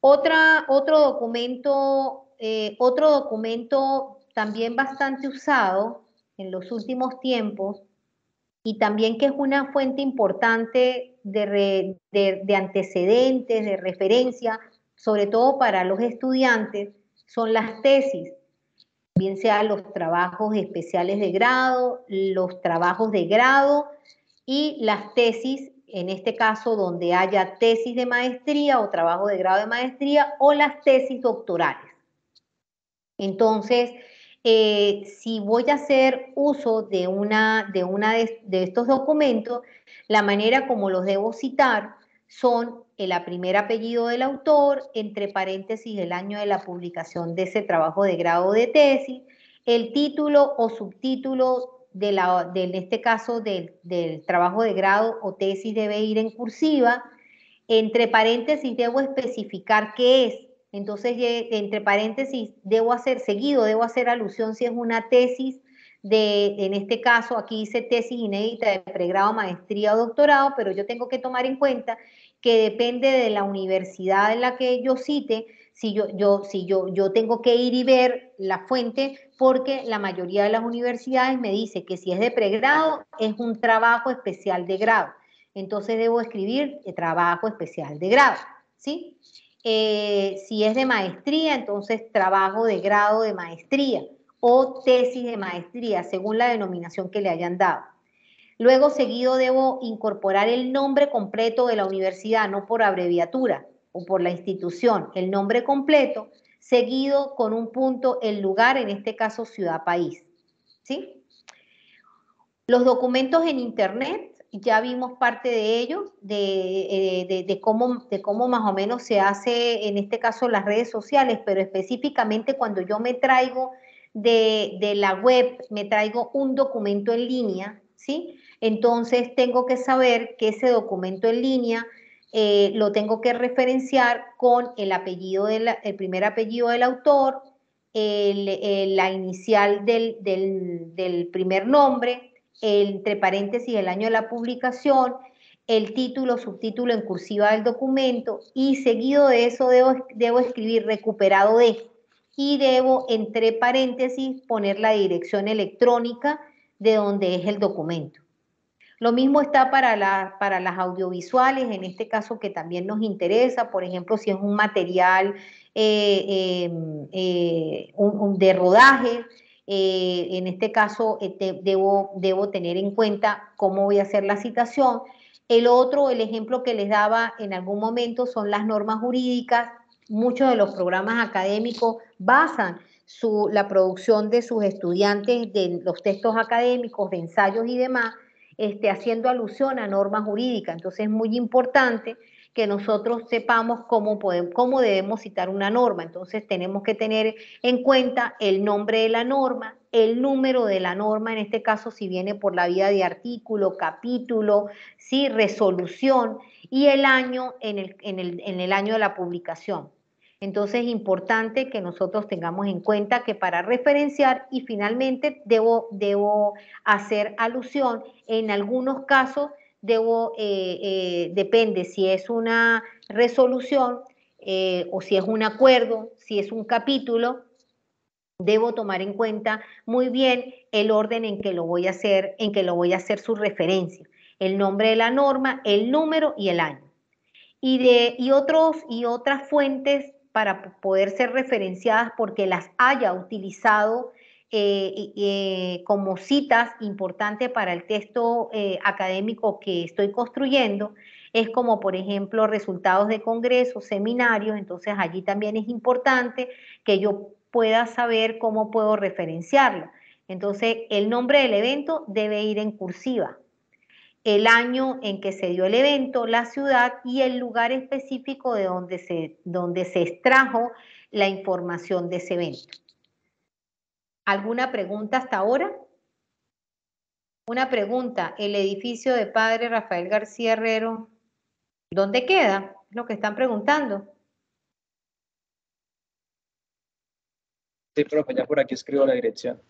Otro documento también bastante usado en los últimos tiempos, y también que es una fuente importante de antecedentes, de referencia, sobre todo para los estudiantes, son las tesis, bien sean los trabajos especiales de grado, los trabajos de grado y las tesis, en este caso donde haya tesis de maestría o trabajo de grado de maestría, o las tesis doctorales. Entonces, si voy a hacer uso de de estos documentos, la manera como los debo citar son el primer apellido del autor, entre paréntesis el año de la publicación de ese trabajo de grado de tesis, el título o subtítulo en este caso del trabajo de grado o tesis debe ir en cursiva, entre paréntesis debo especificar qué es. Entonces, entre paréntesis, debo hacer alusión si es una tesis en este caso, aquí dice tesis inédita de pregrado, maestría o doctorado, pero yo tengo que tomar en cuenta que depende de la universidad en la que yo cite, si yo tengo que ir y ver la fuente, porque la mayoría de las universidades me dice que si es de pregrado, es un trabajo especial de grado. Entonces, debo escribir trabajo especial de grado, ¿sí? Si es de maestría, entonces trabajo de grado de maestría o tesis de maestría, según la denominación que le hayan dado. Luego, seguido, debo incorporar el nombre completo de la universidad, no por abreviatura o por la institución, el nombre completo, seguido con un punto, el lugar, en este caso ciudad, país, ¿sí? Los documentos en internet, ya vimos parte de ellos, de cómo más o menos se hace, en este caso, las redes sociales, pero específicamente cuando yo me traigo de la web, me traigo un documento en línea, ¿sí? Entonces tengo que saber que ese documento en línea lo tengo que referenciar con el primer apellido del autor, la inicial del primer nombre, entre paréntesis el año de la publicación, el título, subtítulo en cursiva del documento y seguido de eso debo escribir recuperado de y debo entre paréntesis poner la dirección electrónica de donde es el documento. Lo mismo está para las audiovisuales, en este caso que también nos interesa, por ejemplo, si es un material de rodaje, en este caso debo tener en cuenta cómo voy a hacer la citación. El ejemplo que les daba en algún momento son las normas jurídicas. Muchos de los programas académicos basan la producción de sus estudiantes de los textos académicos, de ensayos y demás, haciendo alusión a normas jurídicas. Entonces es muy importante que nosotros sepamos cómo debemos citar una norma. Entonces tenemos que tener en cuenta el nombre de la norma, el número de la norma, en este caso si viene por la vía de artículo, capítulo, ¿sí? Resolución, y el año en el año de la publicación. Entonces es importante que nosotros tengamos en cuenta que para referenciar y finalmente debo hacer alusión, en algunos casos depende si es una resolución o si es un acuerdo, si es un capítulo, debo tomar en cuenta muy bien el orden en que lo voy a hacer, su referencia, el nombre de la norma, el número y el año. Y otras fuentes para poder ser referenciadas porque las haya utilizado como citas importantes para el texto académico que estoy construyendo, es como por ejemplo resultados de congresos, seminarios. Entonces allí también es importante que yo pueda saber cómo puedo referenciarlo. Entonces el nombre del evento debe ir en cursiva, el año en que se dio el evento, la ciudad y el lugar específico de donde se extrajo la información de ese evento. ¿Alguna pregunta hasta ahora? Una pregunta, el edificio de Padre Rafael García Herrero, ¿dónde queda? Es lo que están preguntando. Sí, profe, ya por aquí escribo la dirección.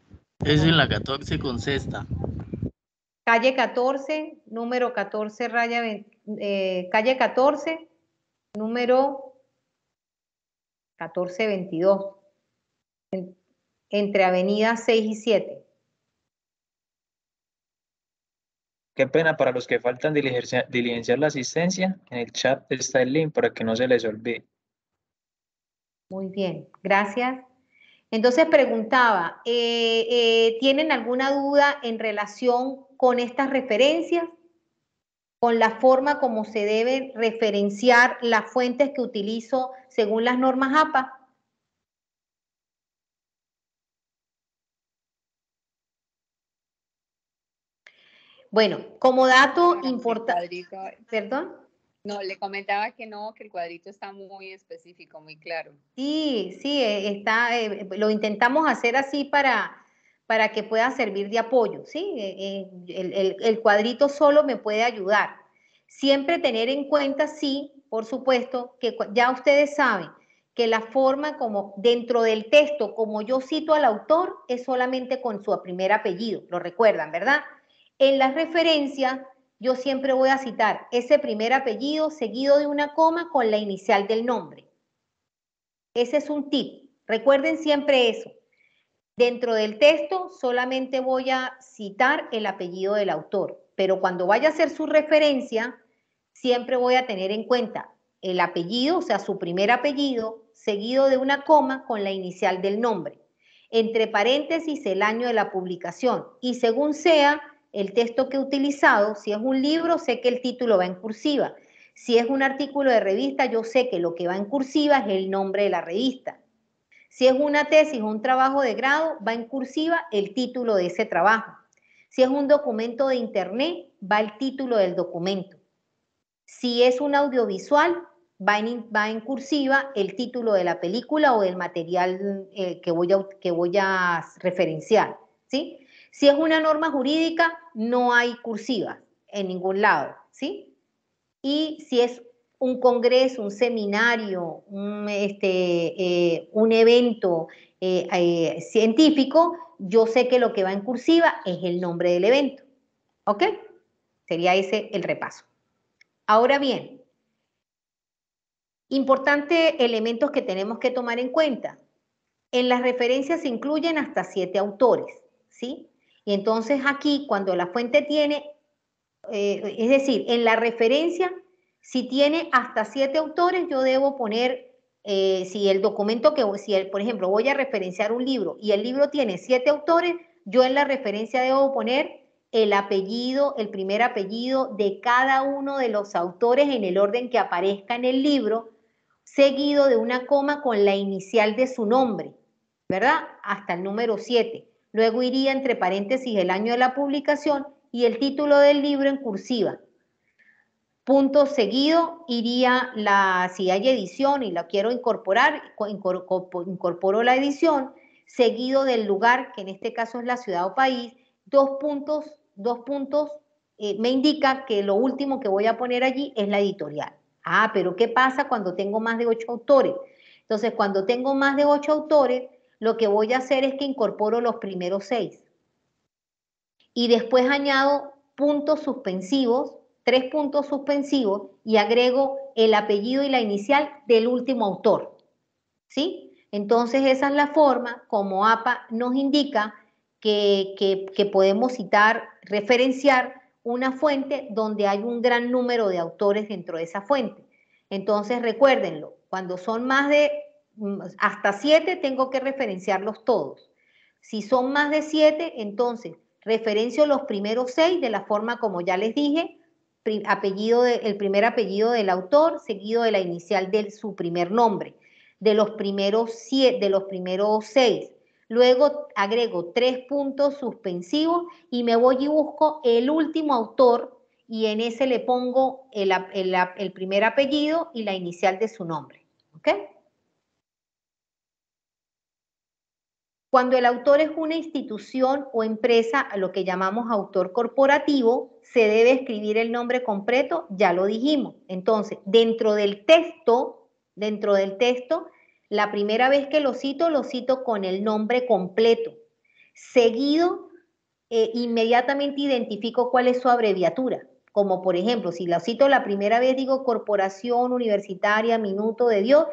Es en la 14 con sexta. Calle 14, número 14, calle 14, número 1422, entre avenida 6 y 7. Qué pena para los que faltan diligenciar la asistencia. En el chat está el link para que no se les olvide. Muy bien, gracias. Entonces preguntaba, ¿tienen alguna duda en relación con estas referencias? ¿Con la forma como se deben referenciar las fuentes que utilizo según las normas APA? Bueno, como dato importante, ¿perdón? No, le comentaba que no, que el cuadrito está muy específico, muy claro. Sí, lo intentamos hacer así para que pueda servir de apoyo, ¿sí? El cuadrito solo me puede ayudar. Siempre tener en cuenta, sí, por supuesto, que ya ustedes saben que la forma como dentro del texto, como yo cito al autor, es solamente con su primer apellido, lo recuerdan, ¿verdad? En las referencias, yo siempre voy a citar ese primer apellido seguido de una coma con la inicial del nombre. Ese es un tip. Recuerden siempre eso. Dentro del texto solamente voy a citar el apellido del autor, pero cuando vaya a hacer su referencia, siempre voy a tener en cuenta el apellido, o sea, su primer apellido, seguido de una coma con la inicial del nombre. Entre paréntesis, el año de la publicación. Y según sea el texto que he utilizado, si es un libro, sé que el título va en cursiva. Si es un artículo de revista, yo sé que lo que va en cursiva es el nombre de la revista. Si es una tesis o un trabajo de grado, va en cursiva el título de ese trabajo. Si es un documento de internet, va el título del documento. Si es un audiovisual, va en cursiva el título de la película o del material que voy a referenciar, ¿sí? Si es una norma jurídica, no hay cursiva en ningún lado, ¿sí? Y si es un congreso, un seminario, un evento científico, yo sé que lo que va en cursiva es el nombre del evento. ¿Ok? Sería ese el repaso. Ahora bien, importantes elementos que tenemos que tomar en cuenta. En las referencias se incluyen hasta 7 autores, ¿sí? Y entonces aquí, cuando la fuente tiene, es decir, en la referencia, si tiene hasta 7 autores, yo debo poner, si el documento por ejemplo, voy a referenciar un libro y el libro tiene 7 autores, yo en la referencia debo poner el apellido, el primer apellido de cada uno de los autores en el orden que aparezca en el libro, seguido de una coma con la inicial de su nombre, ¿verdad? Hasta el número 7. Luego iría entre paréntesis el año de la publicación y el título del libro en cursiva. Punto seguido iría si hay edición y la quiero incorporar, incorporo la edición, seguido del lugar, que en este caso es la ciudad o país, dos puntos, me indica que lo último que voy a poner allí es la editorial. Ah, pero ¿qué pasa cuando tengo más de 8 autores? Entonces, cuando tengo más de 8 autores, lo que voy a hacer es que incorporo los primeros 6. Y después añado puntos suspensivos, 3 puntos suspensivos, y agrego el apellido y la inicial del último autor, ¿sí? Entonces esa es la forma como APA nos indica que podemos citar, referenciar una fuente donde hay un gran número de autores dentro de esa fuente. Entonces recuérdenlo, cuando son más de, hasta 7 tengo que referenciarlos todos. Si son más de 7, entonces referencio los primeros 6 de la forma como ya les dije, el primer apellido del autor, seguido de la inicial de su primer nombre, de los primeros 6. Luego agrego 3 puntos suspensivos y me voy y busco el último autor y en ese le pongo el primer apellido y la inicial de su nombre. ¿Ok? Cuando el autor es una institución o empresa, a lo que llamamos autor corporativo, se debe escribir el nombre completo, ya lo dijimos. Entonces, dentro del texto, la primera vez que lo cito con el nombre completo. Seguido, inmediatamente identifico cuál es su abreviatura. Como por ejemplo, si lo cito la primera vez, digo Corporación Universitaria Minuto de Dios,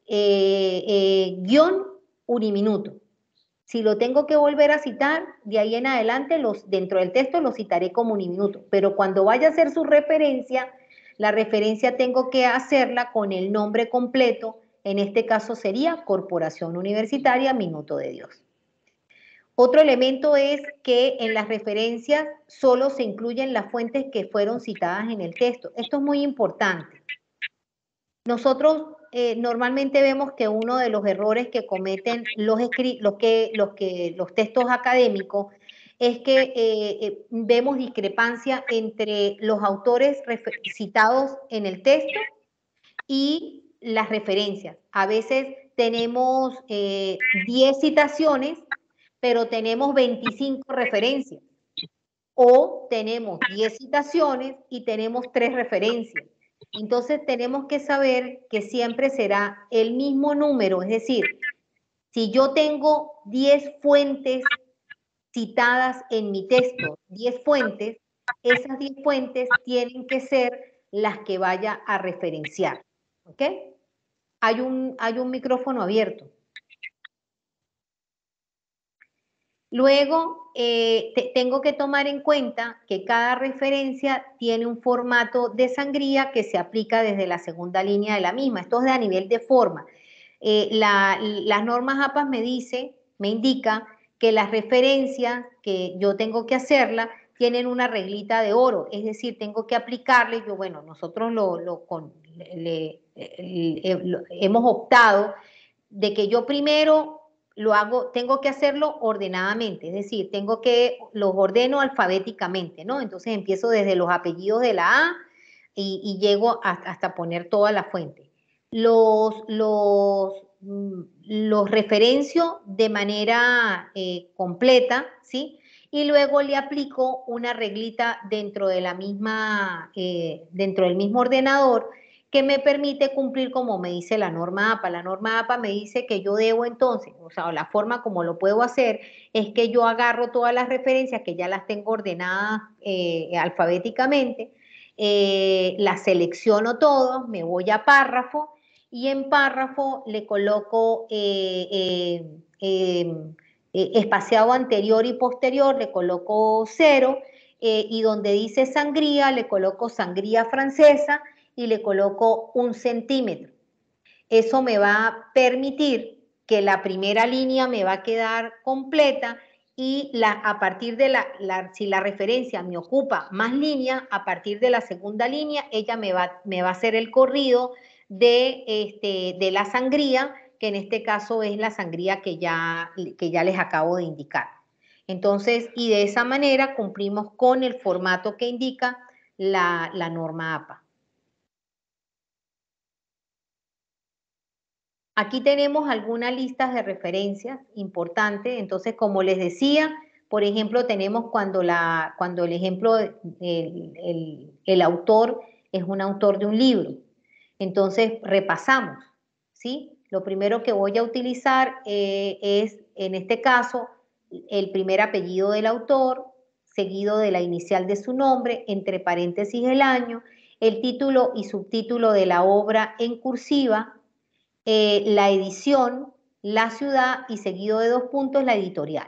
guión Uniminuto. Si lo tengo que volver a citar, de ahí en adelante, dentro del texto lo citaré como Uniminuto. Pero cuando vaya a hacer su referencia, la referencia tengo que hacerla con el nombre completo. En este caso sería Corporación Universitaria Minuto de Dios. Otro elemento es que en las referencias solo se incluyen las fuentes que fueron citadas en el texto. Esto es muy importante. Nosotros normalmente vemos que uno de los errores que cometen los textos académicos es que vemos discrepancia entre los autores citados en el texto y las referencias. A veces tenemos 10 citaciones, pero tenemos 25 referencias. O tenemos 10 citaciones y tenemos 3 referencias. Entonces tenemos que saber que siempre será el mismo número, es decir, si yo tengo 10 fuentes citadas en mi texto, 10 fuentes, esas 10 fuentes tienen que ser las que vaya a referenciar. ¿Ok? Hay un micrófono abierto. Luego, tengo que tomar en cuenta que cada referencia tiene un formato de sangría que se aplica desde la segunda línea de la misma. Esto es a nivel de forma. Las normas APA me indica que las referencias que yo tengo que hacerla tienen una reglita de oro, es decir, tengo que aplicarle, nosotros hemos optado de que yo primero tengo que hacerlo ordenadamente, es decir, los ordeno alfabéticamente, ¿no? Entonces empiezo desde los apellidos de la A y llego hasta poner toda la fuente. Los referencio de manera completa, ¿sí? Y luego le aplico una reglita dentro del mismo ordenador que me permite cumplir como me dice la norma APA. La norma APA me dice que yo debo entonces, la forma como lo puedo hacer es que yo agarro todas las referencias que ya las tengo ordenadas alfabéticamente, la selecciono todo, me voy a párrafo y en párrafo le coloco espaciado anterior y posterior, le coloco 0 y donde dice sangría le coloco sangría francesa y le coloco 1 centímetro. Eso me va a permitir que la primera línea me va a quedar completa y a partir de si la referencia me ocupa más líneas, a partir de la segunda línea, ella me va a hacer el corrido de la sangría, que en este caso es la sangría que ya les acabo de indicar. Entonces, y de esa manera cumplimos con el formato que indica la norma APA. Aquí tenemos algunas listas de referencias importantes. Entonces, como les decía, por ejemplo, tenemos cuando el ejemplo, el autor es un autor de un libro. Entonces, repasamos, ¿sí? Lo primero que voy a utilizar es, en este caso, el primer apellido del autor, seguido de la inicial de su nombre, entre paréntesis el año, el título y subtítulo de la obra en cursiva, la edición, la ciudad y seguido de 2 puntos la editorial.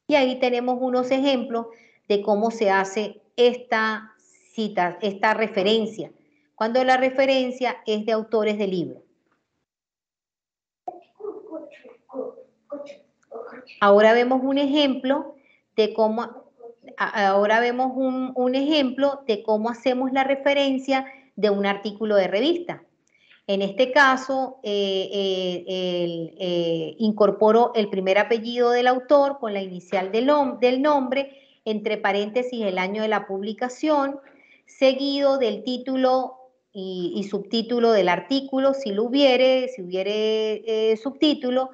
Y ahí tenemos unos ejemplos de cómo se hace esta cita, esta referencia, cuando la referencia es de autores de libros. Ahora vemos un ejemplo de cómo, hacemos la referencia de un artículo de revista. En este caso, incorporo el primer apellido del autor con la inicial del nombre, entre paréntesis el año de la publicación, seguido del título y subtítulo del artículo, si hubiere subtítulo,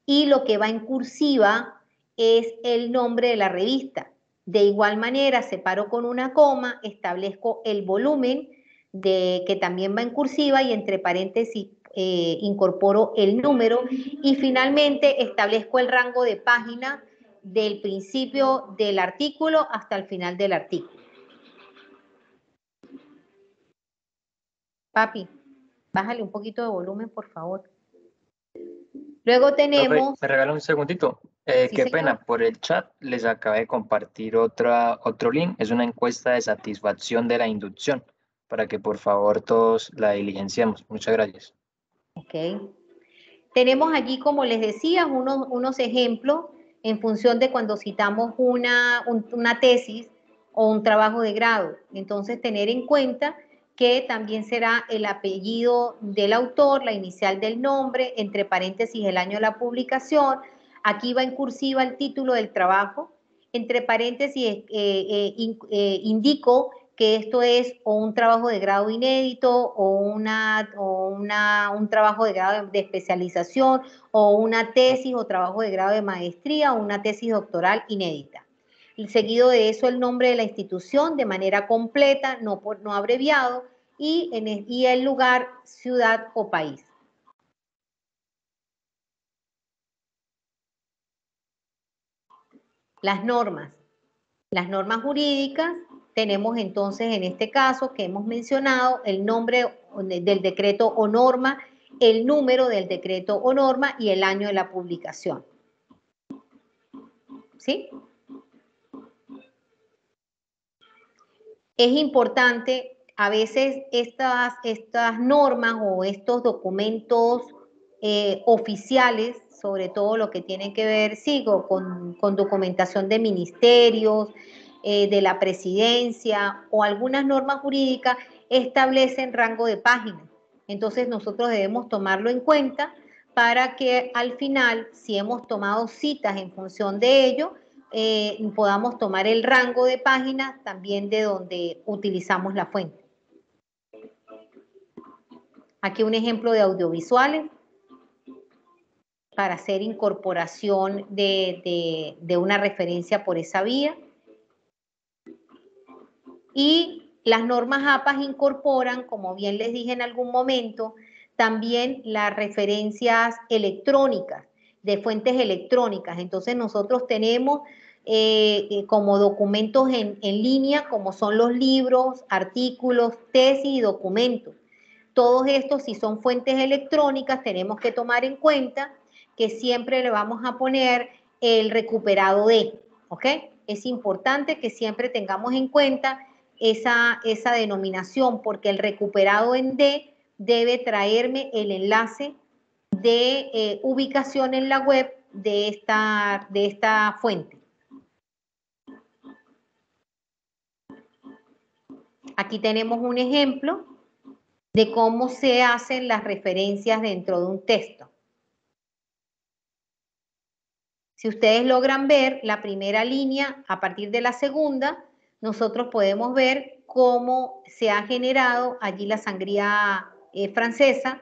y lo que va en cursiva es el nombre de la revista. De igual manera, separo con una coma, establezco el volumen, que también va en cursiva, y entre paréntesis incorporo el número y finalmente establezco el rango de página del principio del artículo hasta el final del artículo. Papi, bájale un poquito de volumen, por favor. Luego tenemos... Profe, ¿me regala un segundito? Sí, Qué señor. pena, por el chat les acabé de compartir otro link. Es una encuesta de satisfacción de la inducción, para que por favor todos la diligenciemos. Muchas gracias. Ok. Tenemos allí, como les decía, unos ejemplos en función de cuando citamos una tesis o un trabajo de grado. Entonces, tener en cuenta que también será el apellido del autor, la inicial del nombre, entre paréntesis el año de la publicación. Aquí va en cursiva el título del trabajo. Entre paréntesis indico que esto es o un trabajo de grado inédito o un trabajo de grado de especialización o una tesis o trabajo de grado de maestría o una tesis doctoral inédita. Y seguido de eso el nombre de la institución de manera completa, no abreviado, y el lugar, ciudad o país. Las normas. Las normas jurídicas, tenemos entonces en este caso que hemos mencionado el nombre del decreto o norma, el número del decreto o norma y el año de la publicación. ¿Sí? Es importante, a veces estas normas o estos documentos oficiales, sobre todo lo que tiene que ver, con documentación de ministerios, de la presidencia o algunas normas jurídicas, establecen rango de página. Entonces nosotros debemos tomarlo en cuenta para que al final, si hemos tomado citas en función de ello, podamos tomar el rango de página también de donde utilizamos la fuente. Aquí un ejemplo de audiovisuales para hacer incorporación de una referencia por esa vía. Y las normas APA incorporan, como bien les dije en algún momento, también las referencias electrónicas, de fuentes electrónicas. Entonces nosotros tenemos como documentos en línea, como son los libros, artículos, tesis y documentos. Todos estos, si son fuentes electrónicas, tenemos que tomar en cuenta que siempre le vamos a poner el recuperado de, ¿ok? Es importante que siempre tengamos en cuenta esa denominación, porque el recuperado en D debe traerme el enlace de ubicación en la web de esta fuente. Aquí tenemos un ejemplo de cómo se hacen las referencias dentro de un texto. Si ustedes logran ver la primera línea, a partir de la segunda, nosotros podemos ver cómo se ha generado allí la sangría francesa,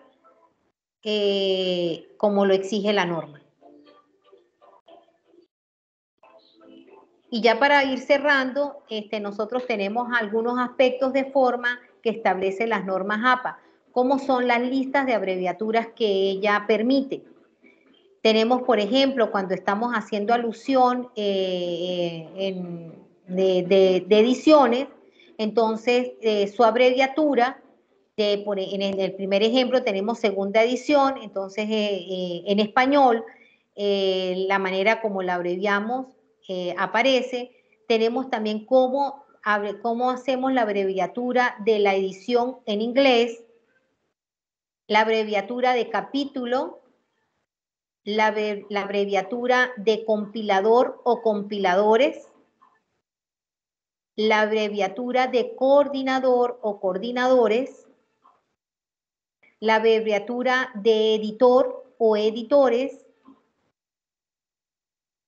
como lo exige la norma. Y ya para ir cerrando, nosotros tenemos algunos aspectos de forma que establecen las normas APA, como son las listas de abreviaturas que ella permite. Tenemos, por ejemplo, cuando estamos haciendo alusión de ediciones, entonces su abreviatura, en el primer ejemplo tenemos segunda edición, entonces en español, la manera como la abreviamos aparece. Tenemos también cómo hacemos la abreviatura de la edición en inglés, la abreviatura de capítulo, la abreviatura de compilador o compiladores, la abreviatura de coordinador o coordinadores, la abreviatura de editor o editores,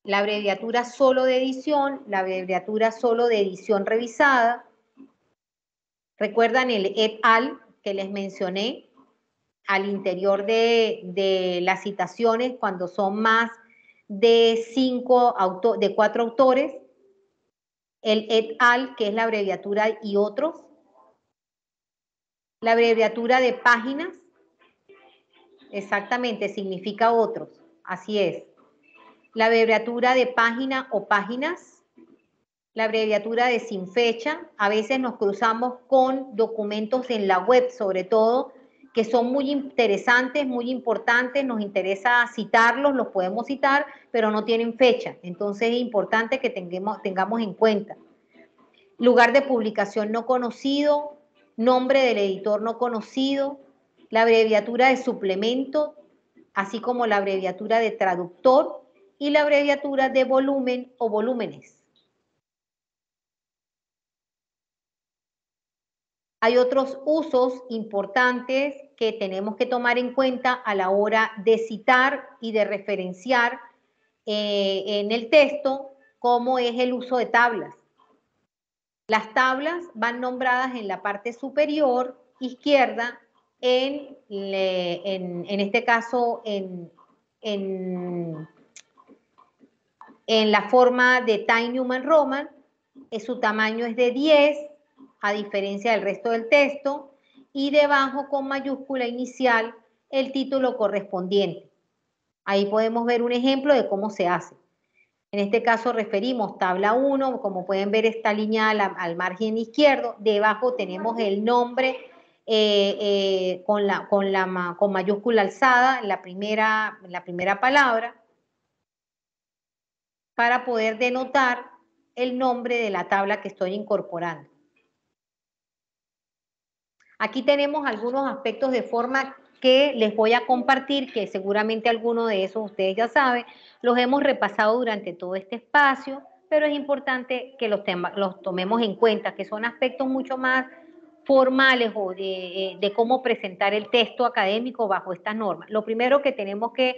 la abreviatura solo de edición, la abreviatura solo de edición revisada. ¿Recuerdan el et al que les mencioné al interior de las citaciones cuando son más de 4 autores? El et al, que es la abreviatura y otros. La abreviatura de páginas, exactamente, significa otros, así es. La abreviatura de página o páginas, la abreviatura de sin fecha. A veces nos cruzamos con documentos en la web, sobre todo, que son muy interesantes, muy importantes, nos interesa citarlos, los podemos citar, pero no tienen fecha. Entonces es importante que tengamos en cuenta. Lugar de publicación no conocido, nombre del editor no conocido, la abreviatura de suplemento, así como la abreviatura de traductor y la abreviatura de volumen o volúmenes. Hay otros usos importantes que tenemos que tomar en cuenta a la hora de citar y de referenciar en el texto, como es el uso de tablas. Las tablas van nombradas en la parte superior izquierda, en este caso en la forma de Times New Roman. Su tamaño es de 10, a diferencia del resto del texto, y debajo con mayúscula inicial el título correspondiente. Ahí podemos ver un ejemplo de cómo se hace. En este caso referimos tabla 1, como pueden ver esta línea al margen izquierdo. Debajo tenemos el nombre con mayúscula alzada en la primera palabra, para poder denotar el nombre de la tabla que estoy incorporando. Aquí tenemos algunos aspectos de forma que les voy a compartir, que seguramente algunos de esos ustedes ya saben, los hemos repasado durante todo este espacio, pero es importante que los tomemos en cuenta, que son aspectos mucho más formales o de cómo presentar el texto académico bajo estas normas. Lo primero que tenemos que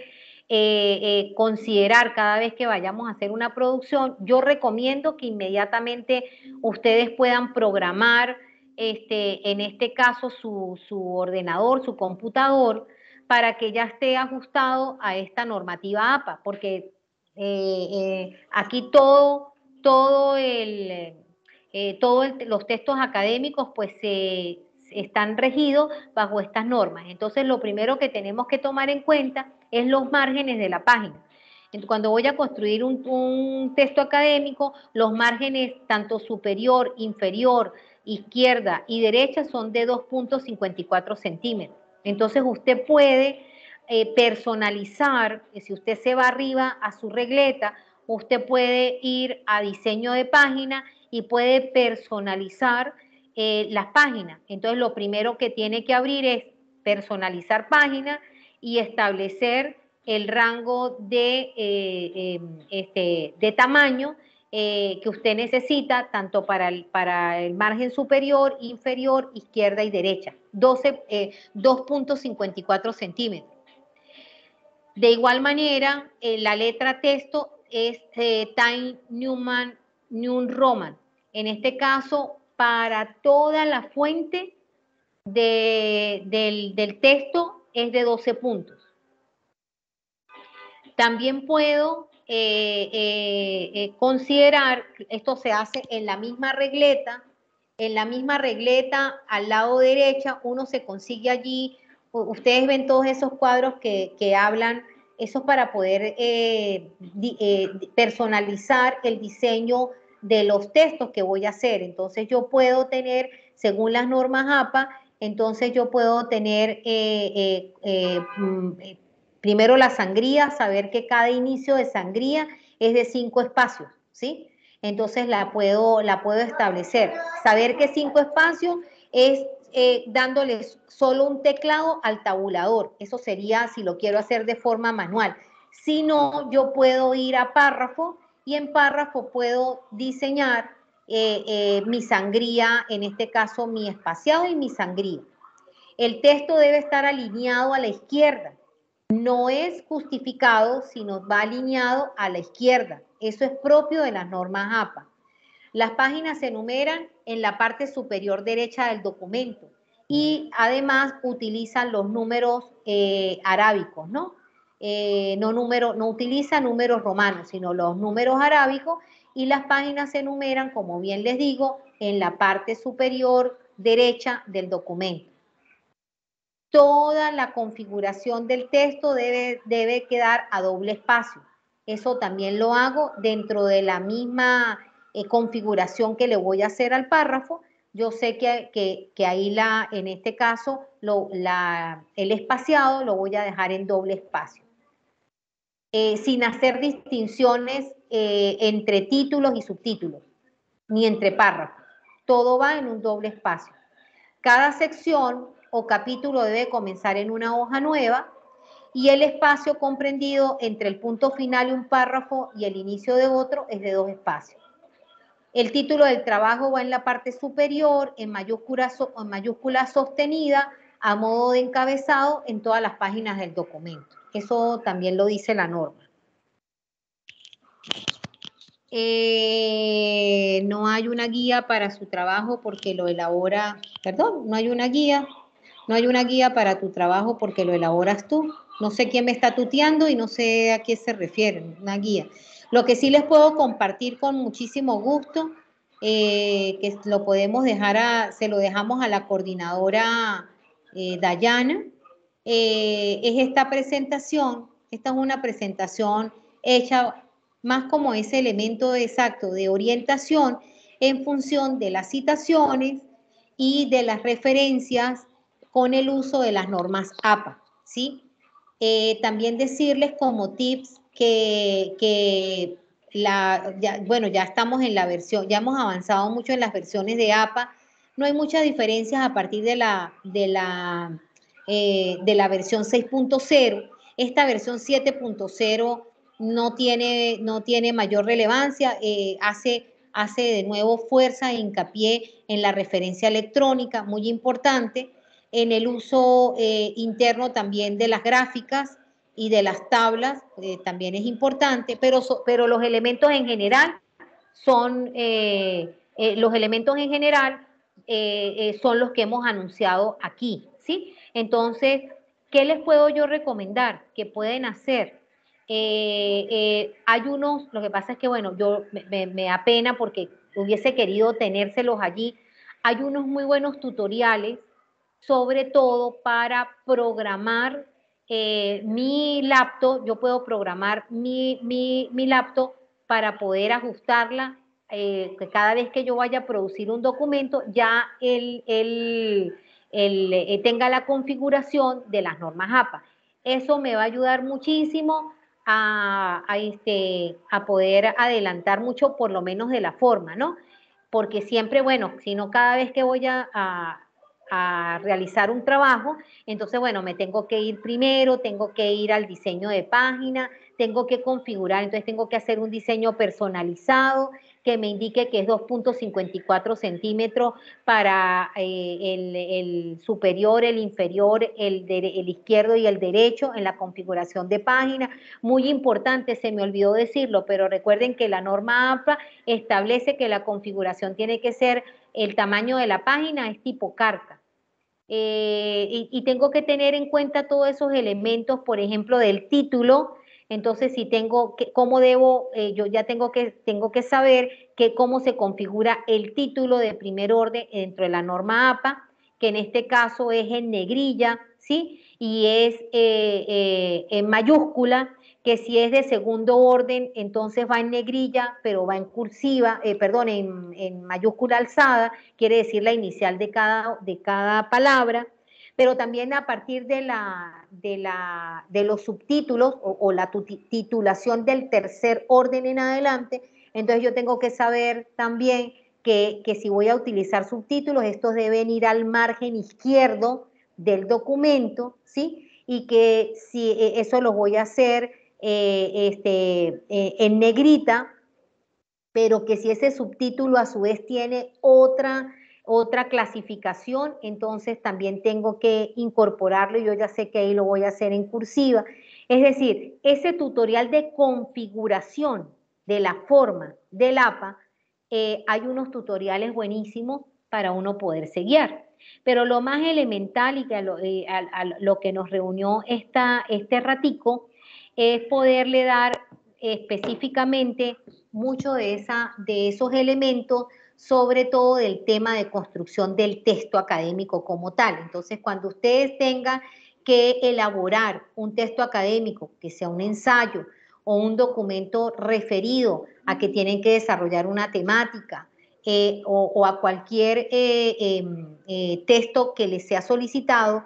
considerar cada vez que vayamos a hacer una producción, yo recomiendo que inmediatamente ustedes puedan programar en este caso su ordenador, su computador, para que ya esté ajustado a esta normativa APA, porque aquí los textos académicos pues están regidos bajo estas normas. Entonces lo primero que tenemos que tomar en cuenta es los márgenes de la página. Cuando voy a construir un texto académico, los márgenes tanto superior, inferior, izquierda y derecha son de 2.54 centímetros. Entonces usted puede personalizar, si usted se va arriba a su regleta, usted puede ir a diseño de página y puede personalizar las páginas. Entonces lo primero que tiene que abrir es personalizar página y establecer el rango de tamaño que usted necesita, tanto para el margen superior, inferior, izquierda y derecha, 2.54 centímetros. De igual manera, la letra texto es Times New Roman. En este caso, para toda la fuente del texto es de 12 puntos. También puedo considerar, esto se hace en la misma regleta, al lado derecha, uno se consigue allí, ustedes ven todos esos cuadros que hablan, eso es para poder personalizar el diseño de los textos que voy a hacer. Entonces yo puedo tener, según las normas APA, entonces yo puedo tener primero la sangría, saber que cada inicio de sangría es de 5 espacios, ¿sí? Entonces la puedo establecer. Saber que 5 espacios es dándole solo un teclado al tabulador. Eso sería si lo quiero hacer de forma manual. Si no, yo puedo ir a párrafo y en párrafo puedo diseñar mi sangría, en este caso mi espaciado y mi sangría. El texto debe estar alineado a la izquierda. No es justificado, sino va alineado a la izquierda. Eso es propio de las normas APA. Las páginas se enumeran en la parte superior derecha del documento y además utilizan los números arábicos, ¿no? No utiliza números romanos, sino los números arábicos, y las páginas se enumeran, como bien les digo, en la parte superior derecha del documento. Toda la configuración del texto debe quedar a doble espacio. Eso también lo hago dentro de la misma configuración que le voy a hacer al párrafo. Yo sé que ahí en este caso el espaciado lo voy a dejar en doble espacio. Sin hacer distinciones entre títulos y subtítulos, ni entre párrafos. Todo va en un doble espacio. Cada sección o capítulo debe comenzar en una hoja nueva y el espacio comprendido entre el punto final de un párrafo y el inicio de otro es de 2 espacios. El título del trabajo va en la parte superior, en mayúscula sostenida, a modo de encabezado en todas las páginas del documento. Eso también lo dice la norma. No hay una guía para su trabajo porque lo elabora, perdón, no hay una guía para tu trabajo porque lo elaboras tú. No sé quién me está tuteando y no sé a qué se refieren, una guía. Lo que sí les puedo compartir con muchísimo gusto, que lo podemos dejar se lo dejamos a la coordinadora Dayana, es esta presentación. Esta es una presentación hecha más como ese elemento exacto de orientación en función de las citaciones y de las referencias con el uso de las normas APA, ¿sí? También decirles como tips que ya estamos en la versión, ya hemos avanzado mucho en las versiones de APA, no hay muchas diferencias a partir de la versión 6.0. Esta versión 7.0 no tiene mayor relevancia, hace de nuevo fuerza e hincapié en la referencia electrónica, muy importante, en el uso interno también de las gráficas y de las tablas, también es importante, pero los elementos en general son los que hemos anunciado aquí, ¿sí? Entonces, ¿qué les puedo yo recomendar? ¿Qué pueden hacer? Hay unos, lo que pasa es que, bueno, yo me da pena porque hubiese querido tenérselos allí. Hay unos muy buenos tutoriales, sobre todo para programar mi laptop, yo puedo programar mi laptop para poder ajustarla, que cada vez que yo vaya a producir un documento, ya tenga la configuración de las normas APA. Eso me va a ayudar muchísimo a poder adelantar mucho, por lo menos de la forma, ¿no? Porque siempre, bueno, si no cada vez que voy a realizar un trabajo, entonces, bueno, me tengo que ir primero, tengo que ir al diseño de página, tengo que configurar, entonces tengo que hacer un diseño personalizado que me indique que es 2.54 centímetros para el superior, el inferior, el izquierdo y el derecho en la configuración de página. Muy importante, se me olvidó decirlo, pero recuerden que la norma APA establece que la configuración tiene que ser, el tamaño de la página es tipo carta. Y tengo que tener en cuenta todos esos elementos, por ejemplo, del título. Entonces, si tengo que, cómo debo, yo ya tengo que saber cómo se configura el título de primer orden dentro de la norma APA, que en este caso es en negrilla, ¿sí? Y es en mayúscula, que si es de segundo orden, entonces va en negrilla, pero va en cursiva, perdón, en mayúscula alzada, quiere decir la inicial de cada palabra, pero también a partir de los subtítulos o la titulación del tercer orden en adelante, entonces yo tengo que saber también que si voy a utilizar subtítulos, estos deben ir al margen izquierdo del documento, ¿sí? Y que si eso lo voy a hacer en negrita, pero que si ese subtítulo a su vez tiene otra clasificación, entonces también tengo que incorporarlo y yo ya sé que ahí lo voy a hacer en cursiva. Es decir, ese tutorial de configuración de la forma del APA, hay unos tutoriales buenísimos para uno poderse guiar. Pero lo más elemental y que a lo que nos reunió este ratico es poderle dar específicamente mucho de esos elementos, sobre todo del tema de construcción del texto académico como tal. Entonces, cuando ustedes tengan que elaborar un texto académico, que sea un ensayo o un documento referido a que tienen que desarrollar una temática, o a cualquier texto que les sea solicitado,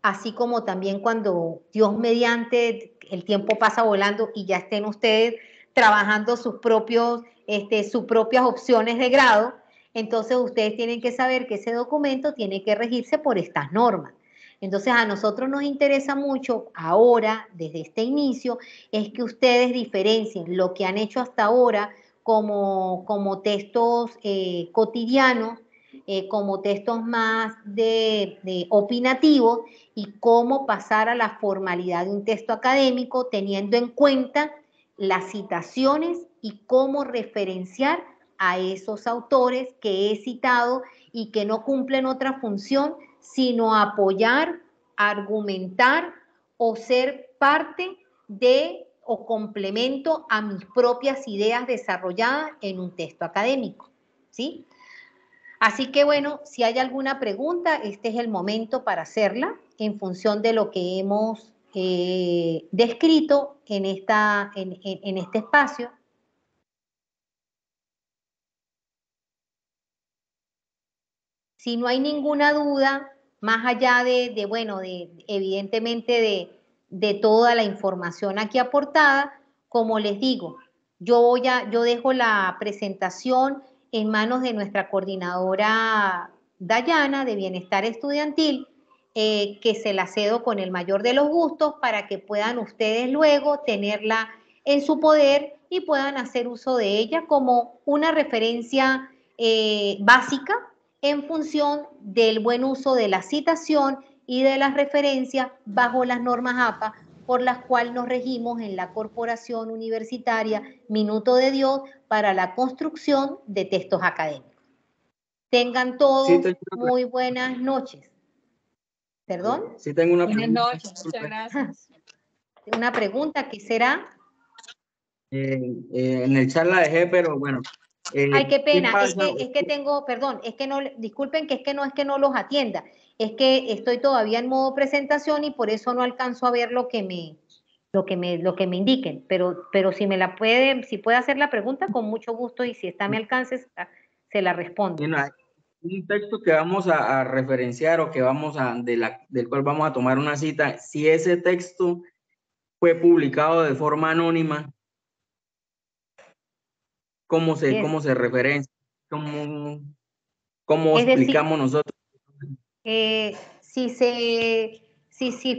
así como también cuando Dios mediante el tiempo pasa volando y ya estén ustedes trabajando sus propias opciones de grado, entonces ustedes tienen que saber que ese documento tiene que regirse por estas normas. Entonces a nosotros nos interesa mucho ahora, desde este inicio, es que ustedes diferencien lo que han hecho hasta ahora como textos cotidianos, como textos más de opinativos, y cómo pasar a la formalidad de un texto académico teniendo en cuenta las citaciones y cómo referenciar a esos autores que he citado y que no cumplen otra función sino apoyar, argumentar o ser parte de o complemento a mis propias ideas desarrolladas en un texto académico, ¿sí? Así que bueno, si hay alguna pregunta, este es el momento para hacerla en función de lo que hemos descrito en este espacio. Si no hay ninguna duda, más allá evidentemente de toda la información aquí aportada, como les digo, yo dejo la presentación en manos de nuestra coordinadora Dayana de Bienestar Estudiantil, que se la cedo con el mayor de los gustos para que puedan ustedes luego tenerla en su poder y puedan hacer uso de ella como una referencia básica en función del buen uso de la citación y de las referencias bajo las normas APA por las cuales nos regimos en la Corporación Universitaria Minuto de Dios para la construcción de textos académicos. Tengan todos muy buenas noches. ¿Perdón? Sí, tengo una Buenas pregunta. noches, muchas gracias. Una pregunta, ¿qué será? En el chat la dejé, pero bueno, Ay, qué pena, pasa? es que tengo, perdón, es que no, disculpen que es que no los atienda, es que estoy todavía en modo presentación y por eso no alcanzo a ver lo que me indiquen, pero si me la puede, si puede hacer la pregunta, con mucho gusto, y si está a mi alcance, se la respondo. Hay un texto que vamos a referenciar o que del cual vamos a tomar una cita. Si ese texto fue publicado de forma anónima, ¿cómo se referencia? ¿Cómo Es decir, explicamos nosotros? si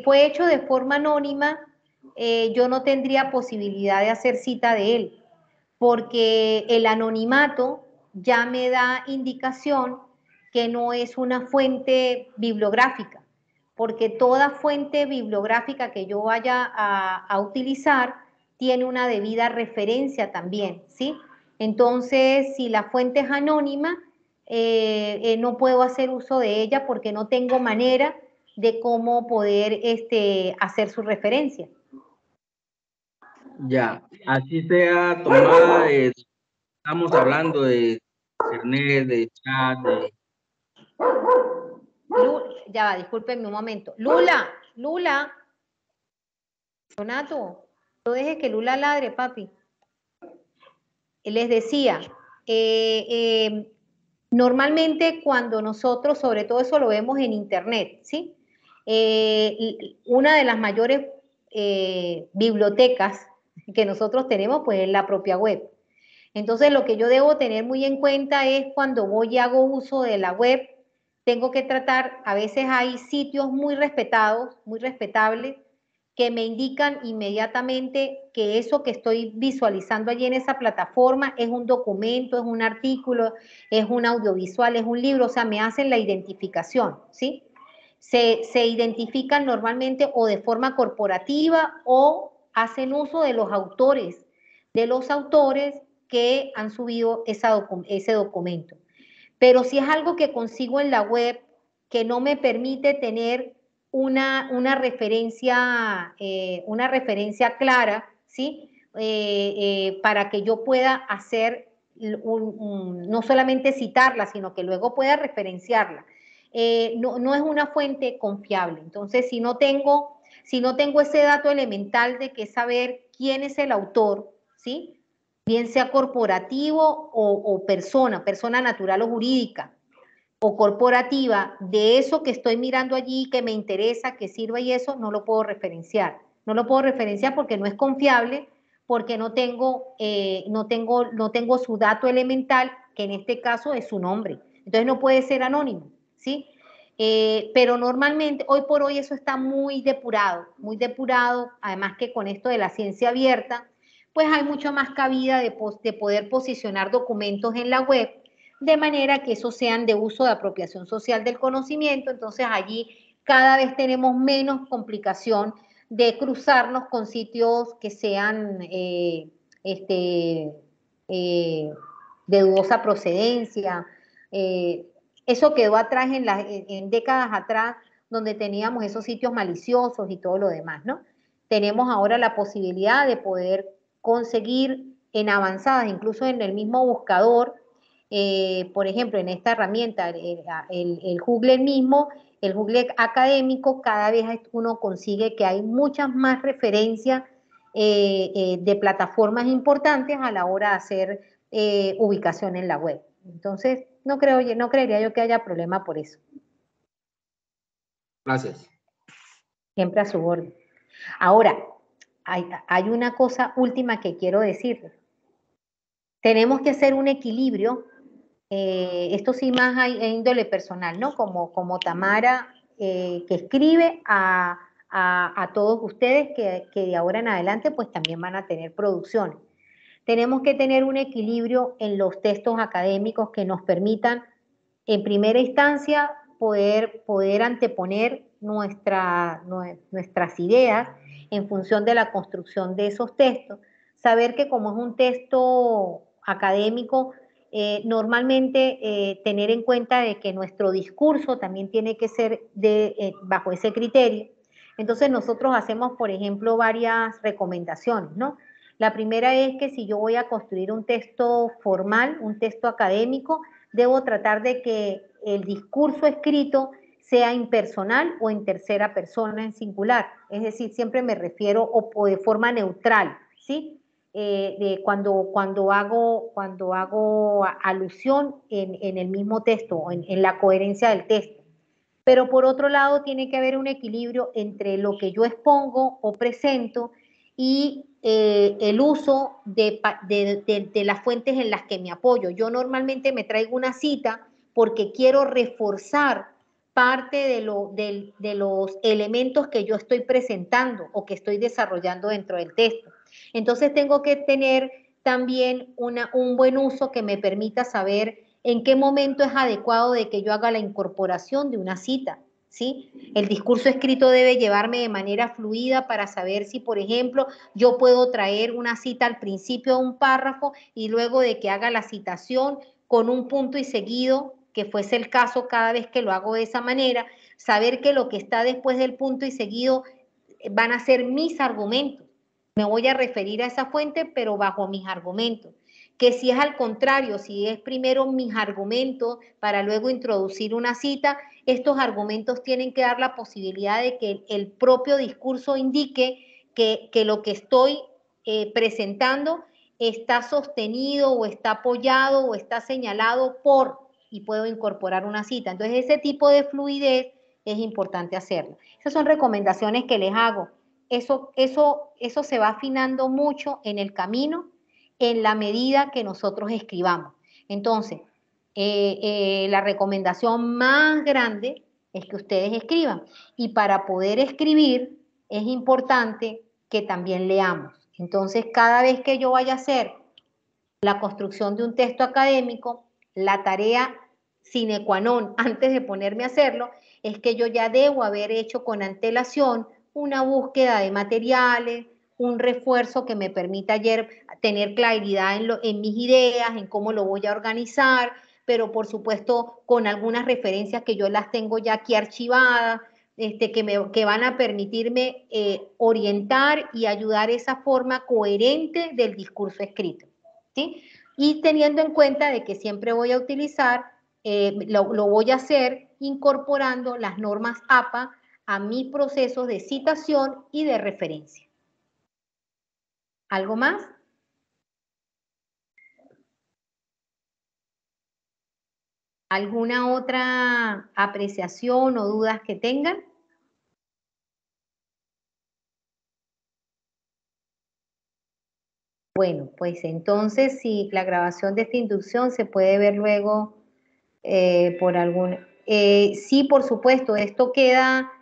fue hecho de forma anónima, yo no tendría posibilidad de hacer cita de él, porque el anonimato ya me da indicación que no es una fuente bibliográfica, porque toda fuente bibliográfica que yo vaya a utilizar tiene una debida referencia también, ¿sí? Entonces, si la fuente es anónima, no puedo hacer uso de ella porque no tengo manera de cómo poder hacer su referencia. Ya, así sea tomada estamos hablando de internet, de chat, Ya va, discúlpenme un momento. Lula, Donato, no deje que Lula ladre, papi. Les decía, normalmente cuando nosotros, sobre todo eso lo vemos en internet, ¿sí? Una de las mayores bibliotecas que nosotros tenemos, pues es la propia web. Entonces, lo que yo debo tener muy en cuenta es cuando voy y hago uso de la web, tengo que tratar, a veces hay sitios muy respetados, muy respetables, que me indican inmediatamente que eso que estoy visualizando allí en esa plataforma es un documento, es un artículo, es un audiovisual, es un libro, o sea, me hacen la identificación, ¿sí? Se identifican normalmente o de forma corporativa o hacen uso de los autores que han subido ese documento. Pero si es algo que consigo en la web que no me permite tener una referencia clara, ¿sí? Para que yo pueda hacer, no solamente citarla, sino que luego pueda referenciarla. No es una fuente confiable. Entonces, si no tengo ese dato elemental de que saber quién es el autor, ¿sí? Bien sea corporativo o persona natural o jurídica, o corporativa, de eso que estoy mirando allí, que me interesa, que sirva y eso, no lo puedo referenciar. No lo puedo referenciar porque no es confiable, porque no tengo su dato elemental, que en este caso es su nombre. Entonces no puede ser anónimo, ¿sí? Pero normalmente, hoy por hoy, eso está muy depurado, además que con esto de la ciencia abierta, pues hay mucho más cabida de poder posicionar documentos en la web, de manera que esos sean de uso de apropiación social del conocimiento. Entonces allí cada vez tenemos menos complicación de cruzarnos con sitios que sean de dudosa procedencia. Eso quedó atrás en décadas atrás, donde teníamos esos sitios maliciosos y todo lo demás, ¿no? Tenemos ahora la posibilidad de poder conseguir en avanzadas, incluso en el mismo buscador, por ejemplo, en esta herramienta, el Google mismo, el Google académico, cada vez uno consigue que hay muchas más referencias de plataformas importantes a la hora de hacer ubicación en la web. Entonces, no creería yo que haya problema por eso. Gracias. Siempre a su orden. Ahora, hay una cosa última que quiero decirles. Tenemos que hacer un equilibrio, esto sí más a índole personal, ¿no? Como Tamara, que escribe a todos ustedes que de ahora en adelante pues también van a tener producciones. Tenemos que tener un equilibrio en los textos académicos que nos permitan, en primera instancia, poder anteponer nuestras ideas en función de la construcción de esos textos. Saber que como es un texto académico, normalmente tener en cuenta de que nuestro discurso también tiene que ser bajo ese criterio. Entonces nosotros hacemos, por ejemplo, varias recomendaciones, ¿no? La primera es que si yo voy a construir un texto formal, un texto académico, debo tratar de que el discurso escrito sea impersonal o en tercera persona en singular. Es decir, siempre me refiero o de forma neutral, ¿sí? Cuando hago alusión en el mismo texto, o en la coherencia del texto. Pero por otro lado, tiene que haber un equilibrio entre lo que yo expongo o presento y el uso de las fuentes en las que me apoyo. Yo normalmente me traigo una cita porque quiero reforzar parte de los elementos que yo estoy presentando o que estoy desarrollando dentro del texto. Entonces tengo que tener también un buen uso que me permita saber en qué momento es adecuado de que yo haga la incorporación de una cita, ¿sí? El discurso escrito debe llevarme de manera fluida para saber si, por ejemplo, yo puedo traer una cita al principio de un párrafo y luego de que haga la citación con un punto y seguido, que fuese el caso cada vez que lo hago de esa manera, saber que lo que está después del punto y seguido van a ser mis argumentos. Me voy a referir a esa fuente, pero bajo mis argumentos. Que si es al contrario, si es primero mis argumentos para luego introducir una cita, estos argumentos tienen que dar la posibilidad de que el propio discurso indique que lo que estoy presentando está sostenido o está apoyado o está señalado por, y puedo incorporar una cita. Entonces, ese tipo de fluidez es importante hacerlo. Esas son recomendaciones que les hago. Eso se va afinando mucho en el camino en la medida que nosotros escribamos. Entonces, la recomendación más grande es que ustedes escriban. Y para poder escribir es importante que también leamos. Entonces, cada vez que yo vaya a hacer la construcción de un texto académico, la tarea sine qua non antes de ponerme a hacerlo es que yo ya debo haber hecho con antelación una búsqueda de materiales, un refuerzo que me permita ayer tener claridad en mis ideas, en cómo lo voy a organizar, pero por supuesto con algunas referencias que yo las tengo ya aquí archivadas, que van a permitirme orientar y ayudar esa forma coherente del discurso escrito, ¿sí? Y teniendo en cuenta de que siempre voy a utilizar, lo voy a hacer incorporando las normas APA a mis procesos de citación y de referencia. ¿Algo más? ¿Alguna otra apreciación o dudas que tengan? Bueno, pues entonces si la grabación de esta inducción se puede ver luego por algún... sí, por supuesto, esto queda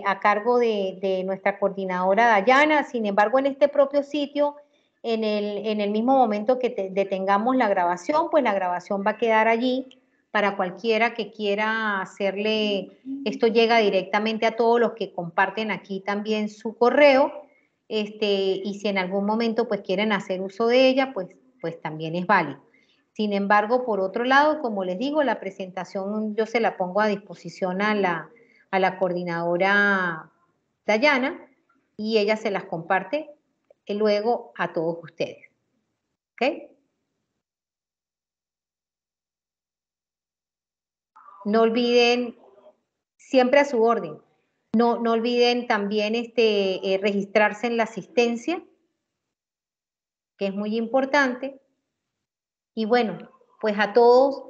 a cargo de nuestra coordinadora Dayana. Sin embargo, en este propio sitio, en el mismo momento que detengamos la grabación, pues la grabación va a quedar allí para cualquiera que quiera hacerle, esto llega directamente a todos los que comparten aquí también su correo, y si en algún momento pues quieren hacer uso de ella, pues también es válido. Sin embargo, por otro lado, como les digo, la presentación yo se la pongo a disposición a la coordinadora Dayana y ella se las comparte luego a todos ustedes. ¿Ok? No olviden, siempre a su orden, no olviden también registrarse en la asistencia, que es muy importante. Y bueno, pues a todos,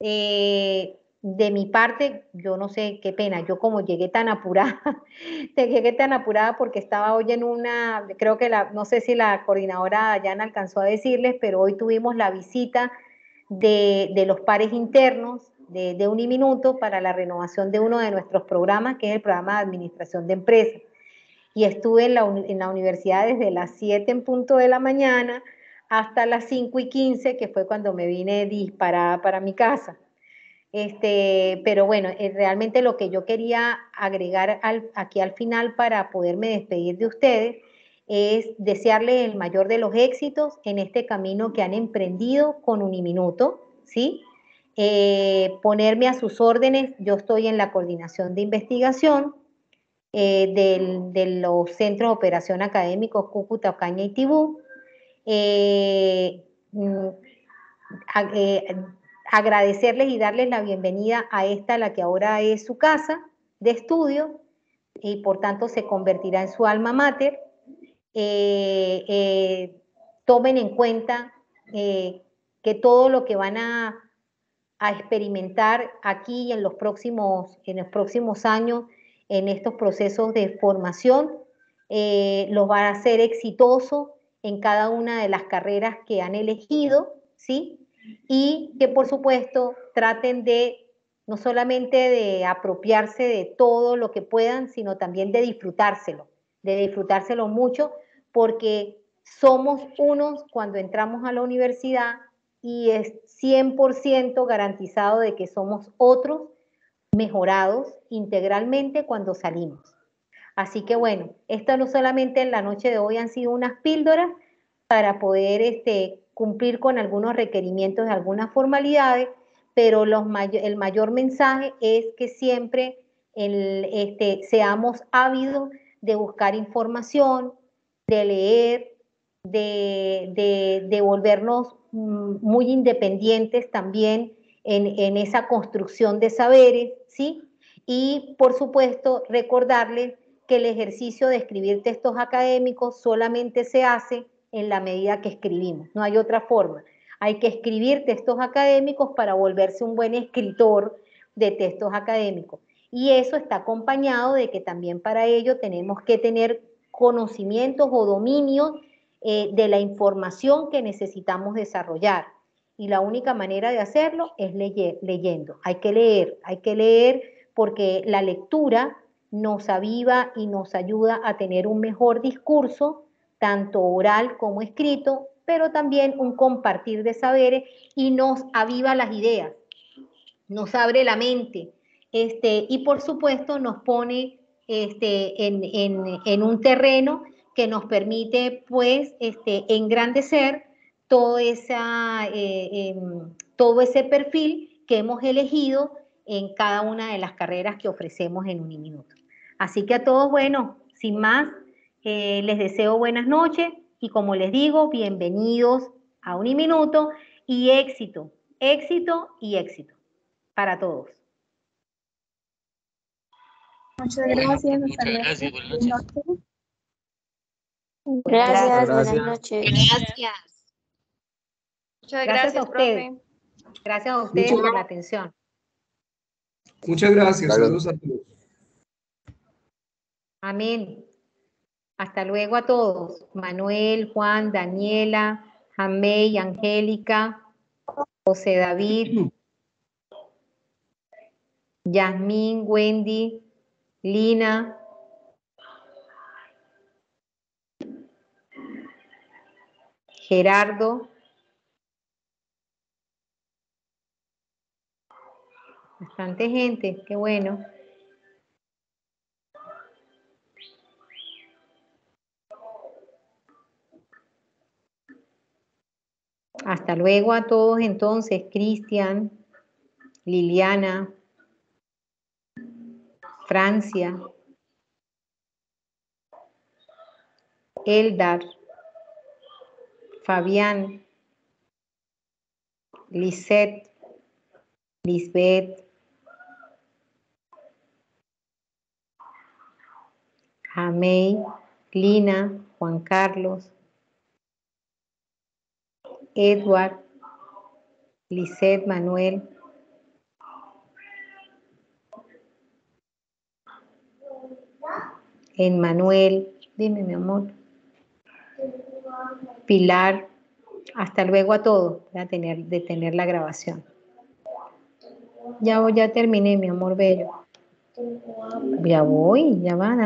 de mi parte, yo no sé, qué pena, yo como llegué tan apurada, porque estaba hoy en una, creo que no sé si la coordinadora Dayana alcanzó a decirles, pero hoy tuvimos la visita de los pares internos de Uniminuto para la renovación de uno de nuestros programas, que es el programa de administración de empresas. Y estuve en la universidad desde las 7 en punto de la mañana hasta las 5:15, que fue cuando me vine disparada para mi casa. Pero bueno, realmente lo que yo quería agregar aquí al final para poderme despedir de ustedes es desearles el mayor de los éxitos en este camino que han emprendido con Uniminuto, ¿sí? Ponerme a sus órdenes, yo estoy en la coordinación de investigación de los centros de operación académicos Cúcuta, Ocaña y Tibú. Agradecerles y darles la bienvenida a esta, la que ahora es su casa de estudio, y por tanto se convertirá en su alma mater. Tomen en cuenta que todo lo que van a experimentar aquí en los próximos años, en estos procesos de formación, los van a hacer exitosos en cada una de las carreras que han elegido, ¿sí? Y que por supuesto traten de no solamente de apropiarse de todo lo que puedan, sino también de disfrutárselo mucho, porque somos unos cuando entramos a la universidad y es 100% garantizado de que somos otros mejorados integralmente cuando salimos. Así que bueno, esto no solamente en la noche de hoy han sido unas píldoras para poder cumplir con algunos requerimientos de algunas formalidades, pero el mayor mensaje es que siempre seamos ávidos de buscar información, de leer, de volvernos muy independientes también en esa construcción de saberes, ¿sí? Y por supuesto recordarles que el ejercicio de escribir textos académicos solamente se hace en la medida que escribimos, no hay otra forma. Hay que escribir textos académicos para volverse un buen escritor de textos académicos. Y eso está acompañado de que también para ello tenemos que tener conocimientos o dominios de la información que necesitamos desarrollar. Y la única manera de hacerlo es leyendo. Hay que leer porque la lectura nos aviva y nos ayuda a tener un mejor discurso, tanto oral como escrito, pero también un compartir de saberes y nos aviva las ideas, nos abre la mente, y por supuesto nos pone en un terreno que nos permite pues engrandecer todo ese perfil que hemos elegido en cada una de las carreras que ofrecemos en Uniminuto. Así que a todos, bueno, sin más, les deseo buenas noches y como les digo, bienvenidos a Uniminuto y éxito, éxito y éxito para todos. Muchas gracias. Muchas gracias. Buenas noches. Gracias, buenas Gracias. noches. Gracias. Gracias Muchas gracias, a ustedes. profe. Gracias a ustedes por la atención. Muchas gracias. Saludos a todos. Amén. Hasta luego a todos. Manuel, Juan, Daniela, Jamey, Angélica, José David, Yasmín, Wendy, Lina, Gerardo. Bastante gente, qué bueno. Hasta luego a todos entonces, Cristian, Liliana, Francia, Eldar, Fabián, Lisette, Lisbeth, Jamey, Lina, Juan Carlos, Edward, Lisette, Manuel, Emmanuel, dime mi amor, Pilar, hasta luego a todos. Voy a detener la grabación. Ya terminé, mi amor bello. Ya voy, ya van.